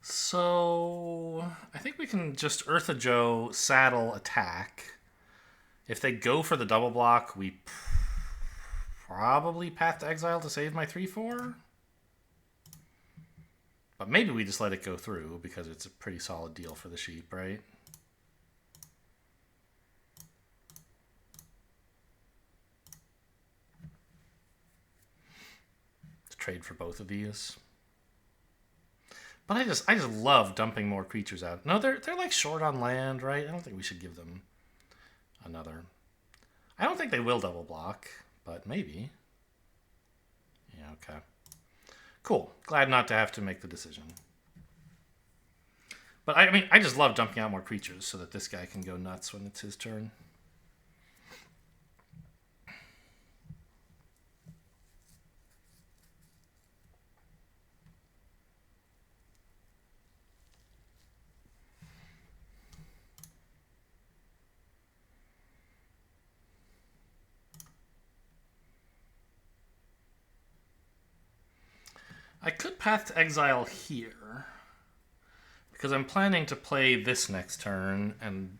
So I think we can just Eartha Joe saddle attack. If they go for the double block, we probably Path to Exile to save my 3/4. But maybe we just let it go through because it's a pretty solid deal for the sheep, right? To trade for both of these. But I just love dumping more creatures out. No, they're like short on land, right? I don't think we should give them another. I don't think they will double block, but maybe. Yeah, okay. Cool. Glad not to have to make the decision. But I mean, I just love dumping out more creatures so that this guy can go nuts when it's his turn. I could Path to Exile here because I'm planning to play this next turn,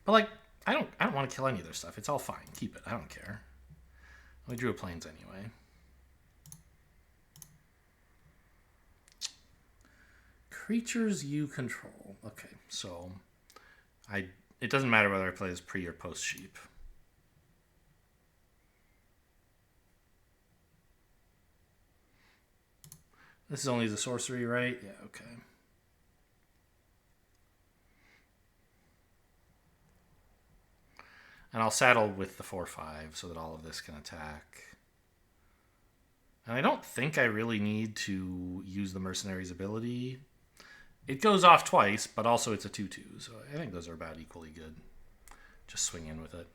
but like I don't want to kill any of their stuff. It's all fine. Keep it. I don't care. We drew a plains anyway. Creatures you control. Okay, so it doesn't matter whether I play as pre or post sheep. This is only the sorcery, right? Yeah, okay. And I'll saddle with the 4/5 so that all of this can attack. And I don't think I really need to use the mercenary's ability. It goes off twice, but also it's a 2/2, so I think those are about equally good. Just swing in with it.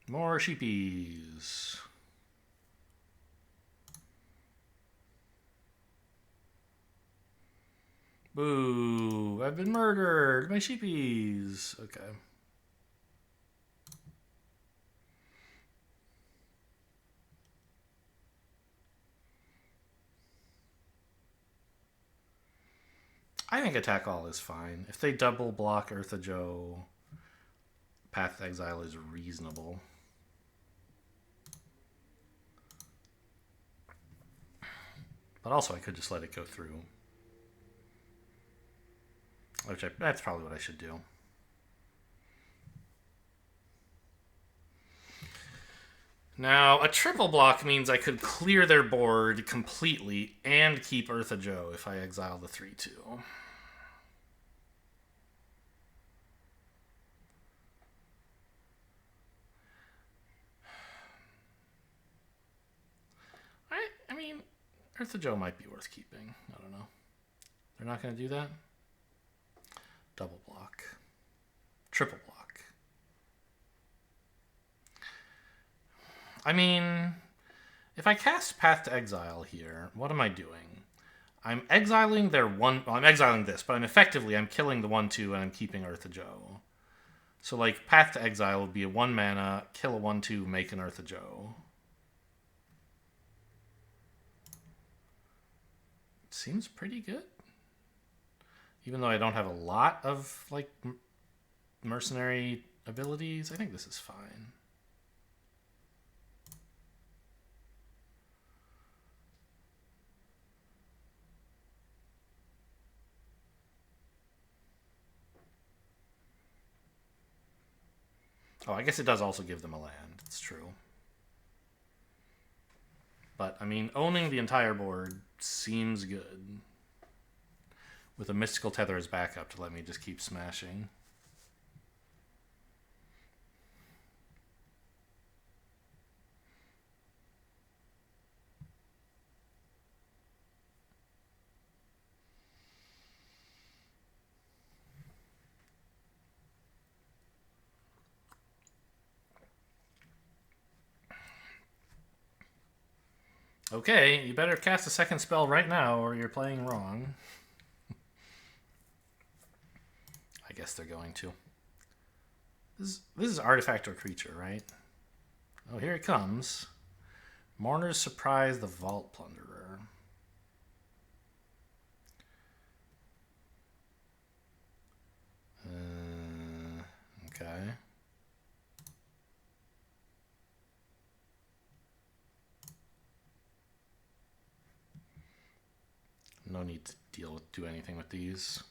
More sheepies. Boo! I've been murdered! My sheepies! Okay. I think attack all is fine. If they double block Eartha Joe, Path to Exile is reasonable. But also I could just let it go through. That's probably what I should do. Now, a triple block means I could clear their board completely and keep Eartha Joe if I exile the 3/2. I mean, Eartha Joe might be worth keeping. I don't know. They're not going to do that? Double block. Triple block. I mean, if I cast Path to Exile here, what am I doing? I'm exiling their one... Well, I'm exiling this, but I'm killing the 1/2 and I'm keeping Eartha Joe. So, like, Path to Exile would be a 1 mana, kill a 1/2, make an RWg. Seems pretty good. Even though I don't have a lot of, like, mercenary abilities, I think this is fine. Oh, I guess it does also give them a land. It's true. But, I mean, owning the entire board seems good. With a Mystical Tether as backup to let me just keep smashing. Okay, you better cast a second spell right now or you're playing wrong. I guess they're going to. This is artifact or creature, right? Oh, here it comes. Mourner's Surprise, the Vault Plunderer. Okay. No need to do anything with these.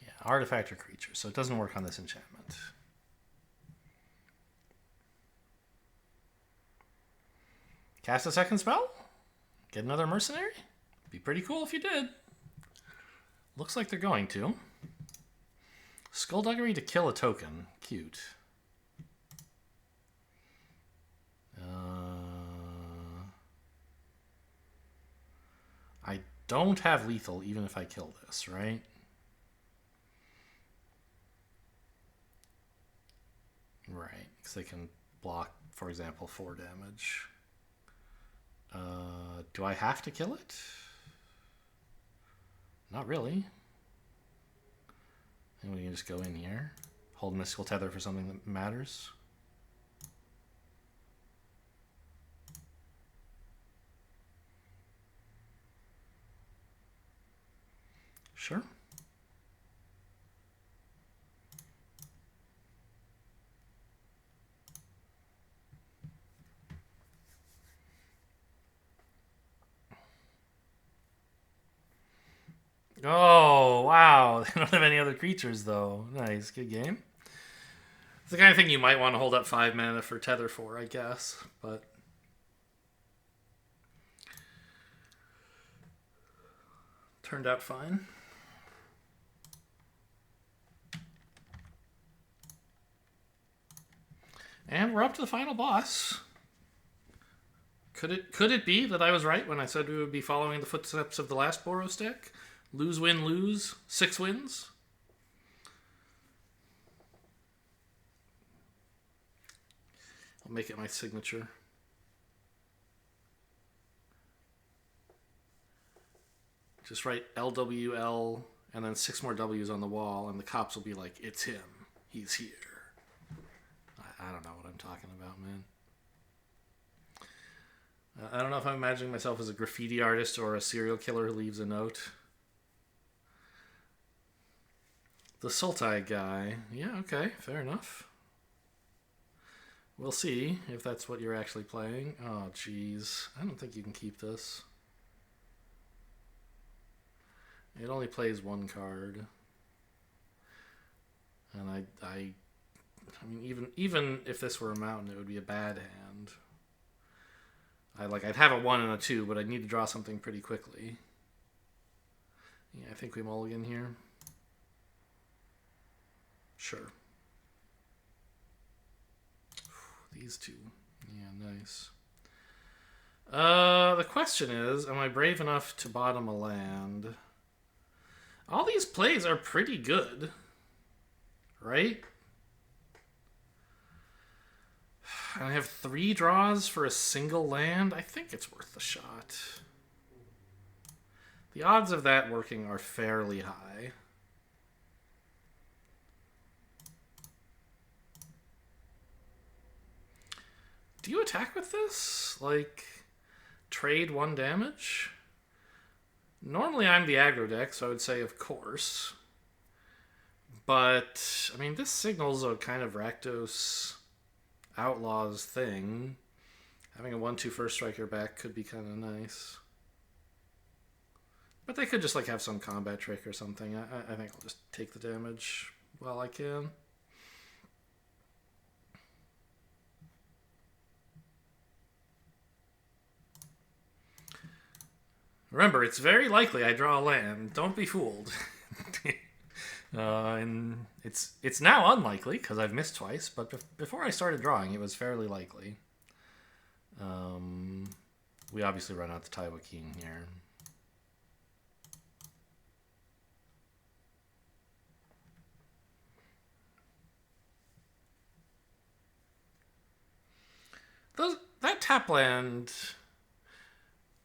Yeah, artifact or creature, so it doesn't work on this enchantment. Cast a second spell? Get another mercenary? Be pretty cool if you did. Looks like they're going to. Skullduggery to kill a token. Cute. I don't have lethal even if I kill this, right? Right, because they can block, for example, 4 damage. Do I have to kill it? Not really. And we can just go in here. Hold Mystical Tether for something that matters. Sure. Oh, wow. They don't have any other creatures, though. Nice. Good game. It's the kind of thing you might want to hold up 5 mana for Tether for, I guess. But turned out fine. And we're up to the final boss. Could it be that I was right when I said we would be following the footsteps of the last Boros deck? Lose, win, lose. 6 wins. I'll make it my signature. Just write LWL and then 6 more W's on the wall, and the cops will be like, it's him. He's here. I don't know what I'm talking about, man. I don't know if I'm imagining myself as a graffiti artist or a serial killer who leaves a note. The Sultai guy. Yeah, okay, fair enough. We'll see if that's what you're actually playing. Oh, jeez. I don't think you can keep this. It only plays 1 card. And I mean, even if this were a mountain, it would be a bad hand. I'd have a 1 and a 2, but I'd need to draw something pretty quickly. Yeah, I think we mulligan here. Sure. These 2. Yeah, nice. The question is, am I brave enough to bottom a land? All these plays are pretty good, right? I have 3 draws for a single land. I think it's worth the shot. The odds of that working are fairly high. Do you attack with this? Like, trade 1 damage? Normally I'm the aggro deck, so I would say of course. But, I mean, this signals a kind of Rakdos Outlaws thing. Having a 1/2 first striker back could be kind of nice. But they could just like have some combat trick or something. I think I'll just take the damage while I can. Remember, it's very likely I draw a land. Don't be fooled. And it's now unlikely because I've missed twice. But before I started drawing, it was fairly likely. We obviously run out the Taiwa King here. That tap land,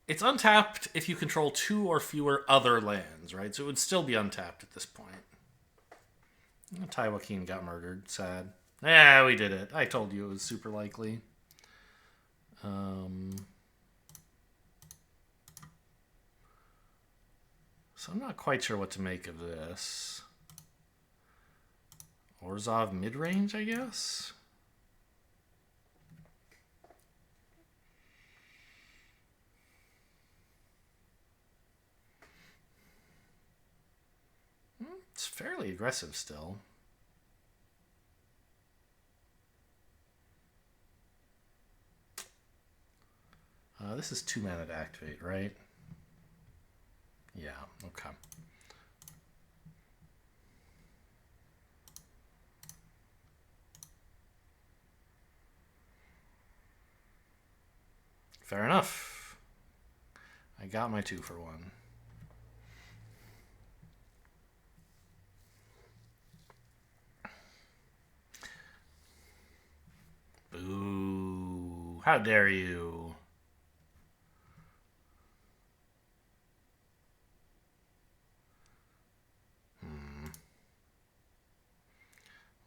it's untapped if you control 2 or fewer other lands, right? So it would still be untapped at this point. Taiwa King got murdered. Sad. Yeah, we did it. I told you it was super likely. So I'm not quite sure what to make of this. Orzhov mid-range, I guess? It's fairly aggressive still. This is 2 mana to activate, right? Yeah, okay. Fair enough. I got my 2 for 1. Boo. How dare you?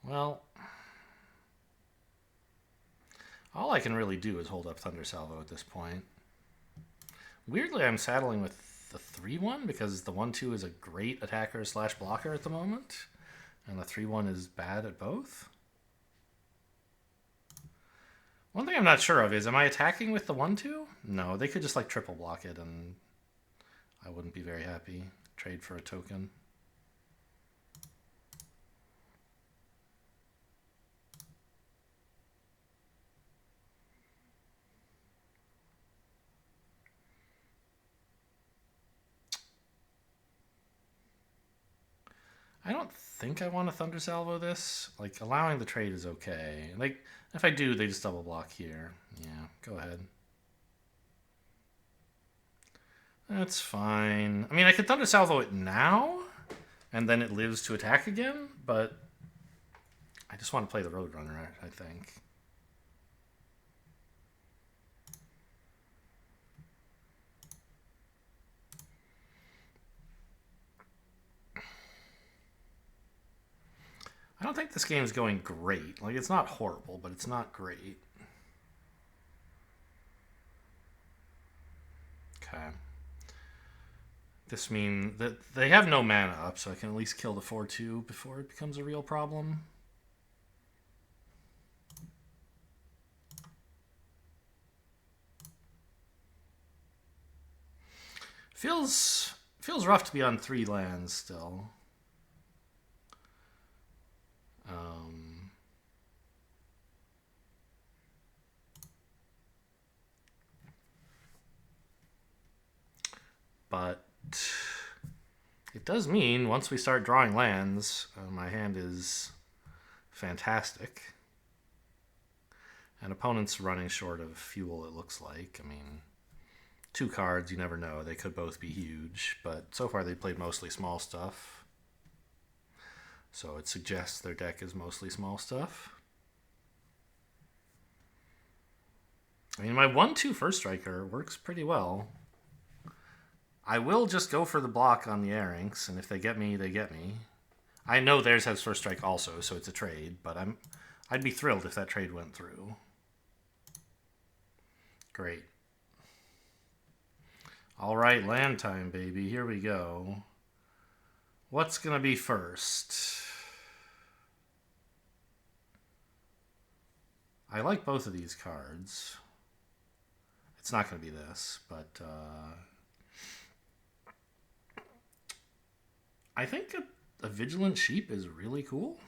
Well, all I can really do is hold up Thunder Salvo at this point. Weirdly, I'm saddling with the 3/1 because the 1/2 is a great attacker / blocker at the moment, and the 3/1 is bad at both. One thing I'm not sure of is, am I attacking with the 1/2? No, they could just like triple block it and I wouldn't be very happy. Trade for a token. I don't think I want to Thunder Salvo this. Like, allowing the trade is okay. Like, if I do, they just double block here. Yeah, go ahead. That's fine. I mean, I could Thunder Salvo it now, and then it lives to attack again, but I just want to play the Roadrunner, I think. I don't think this game's going great. Like, it's not horrible, but it's not great. Okay. This means that they have no mana up, so I can at least kill the 4/2 before it becomes a real problem. Feels rough to be on 3 lands still. But it does mean once we start drawing lands, my hand is fantastic. And opponents running short of fuel, it looks like. I mean, 2 cards, you never know. They could both be huge, but so far they played mostly small stuff. So it suggests their deck is mostly small stuff. I mean, my 1/2 first striker works pretty well. I will just go for the block on the Arinx, and if they get me, they get me. I know theirs has first strike also, so it's a trade, but I'd be thrilled if that trade went through. Great. All right, land time, baby. Here we go. What's going to be first? I like both of these cards. It's not going to be this, but I think a Vigilant Sheep is really cool.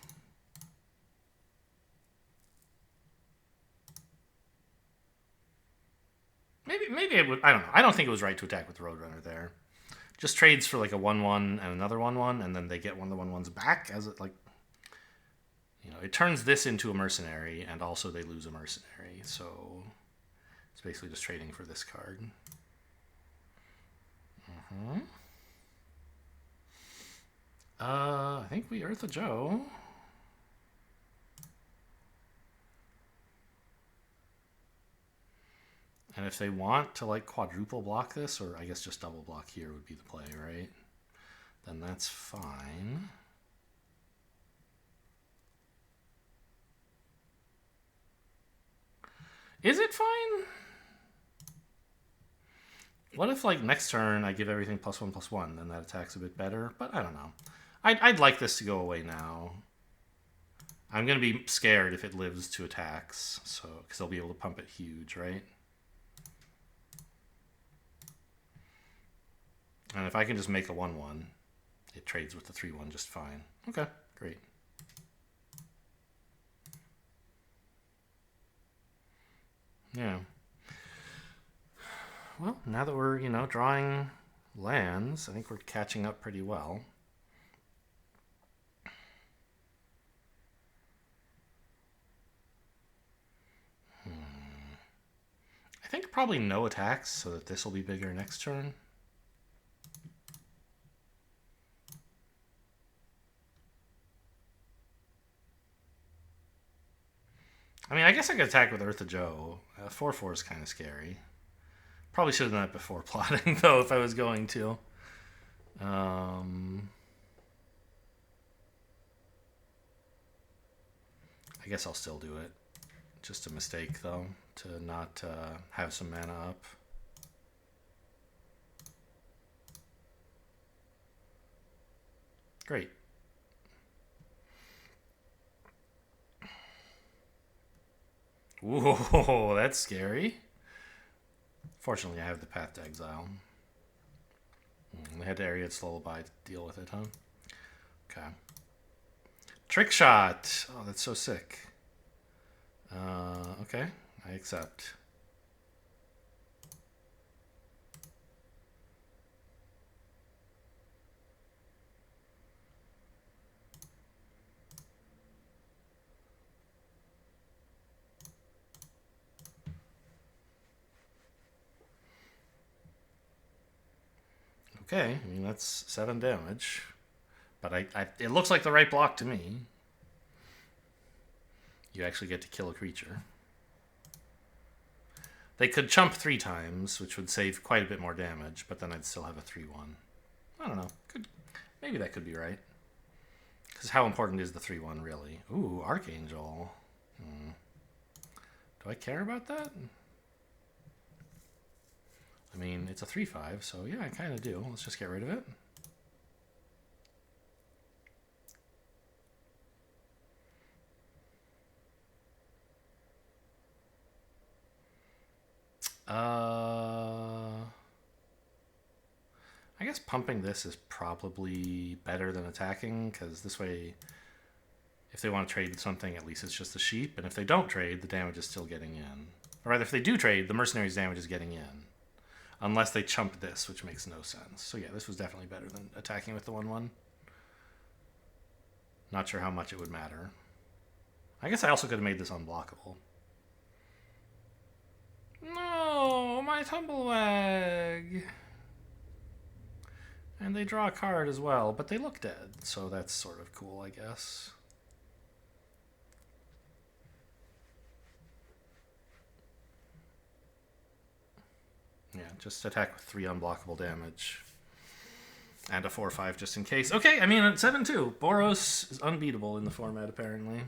Maybe it would. I don't know. I don't think it was right to attack with Roadrunner there. Just trades for like a 1/1 and another 1/1, and then they get one of the 1/1s back as it, like, you know, it turns this into a mercenary, and also they lose a mercenary. So it's basically just trading for this card. I think we Eartha Joe. And if they want to like quadruple block this, or I guess just double block here would be the play, right? Then that's fine. Is it fine? What if like next turn I give everything +1/+1, then that attack's a bit better? But I don't know. I'd like this to go away now. I'm going to be scared if it lives to attacks, so because they'll be able to pump it huge, right? And if I can just make a 1/1, it trades with the 3/1 just fine. Okay, great. Yeah. Well, now that we're, you know, drawing lands, I think we're catching up pretty well. I think probably no attacks, so that this will be bigger next turn. I mean, I guess I could attack with Eartha Joe. 4/4 is kind of scary. Probably should have done it before plotting, though, if I was going to. I guess I'll still do it. Just a mistake, though, to not have some mana up. Great. Whoa, that's scary. Fortunately, I have the Path to Exile. They had to Ariad's Lullaby to deal with it, huh? Okay. Trick Shot! Oh, that's so sick. Okay, I accept. Okay, I mean, that's 7 damage. But it looks like the right block to me. You actually get to kill a creature. They could chump 3 times, which would save quite a bit more damage, but then I'd still have a 3/1. I don't know. Maybe that could be right. Because how important is the 3/1, really? Ooh, Archangel. Do I care about that? I mean, it's a 3/5, so yeah, I kind of do. Let's just get rid of it. I guess pumping this is probably better than attacking, because this way, if they want to trade something, at least it's just a sheep, and if they don't trade, the damage is still getting in. Or rather, if they do trade, the mercenary's damage is getting in. Unless they chump this, which makes no sense. So yeah, this was definitely better than attacking with the 1/1. Not sure how much it would matter. I guess I also could have made this unblockable. No, my my Tumblewag. And they draw a card as well, but they look dead, so that's sort of cool, I guess. Yeah, just attack with 3 unblockable damage. And a 4/5 just in case. Okay, I mean, at 7/2. Boros is unbeatable in the format, apparently.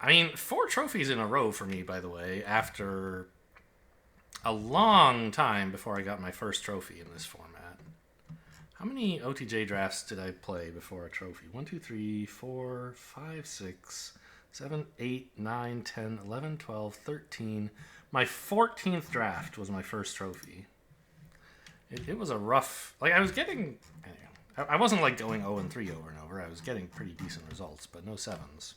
I mean, 4 trophies in a row for me, by the way, after a long time before I got my first trophy in this format. How many OTJ drafts did I play before a trophy? 1, 2, 3, 4, 5, 6, 7, 8, 9, 10, 11, 12, 13. My 14th draft was my first trophy. It was a rough... Like, I was getting... I wasn't, like, going 0-3 over and over. I was getting pretty decent results, but no 7s.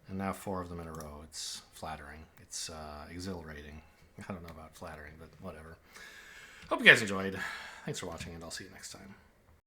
And now 4 of them in a row. It's flattering. It's exhilarating. I don't know about flattering, but whatever. Hope you guys enjoyed. Thanks for watching, and I'll see you next time.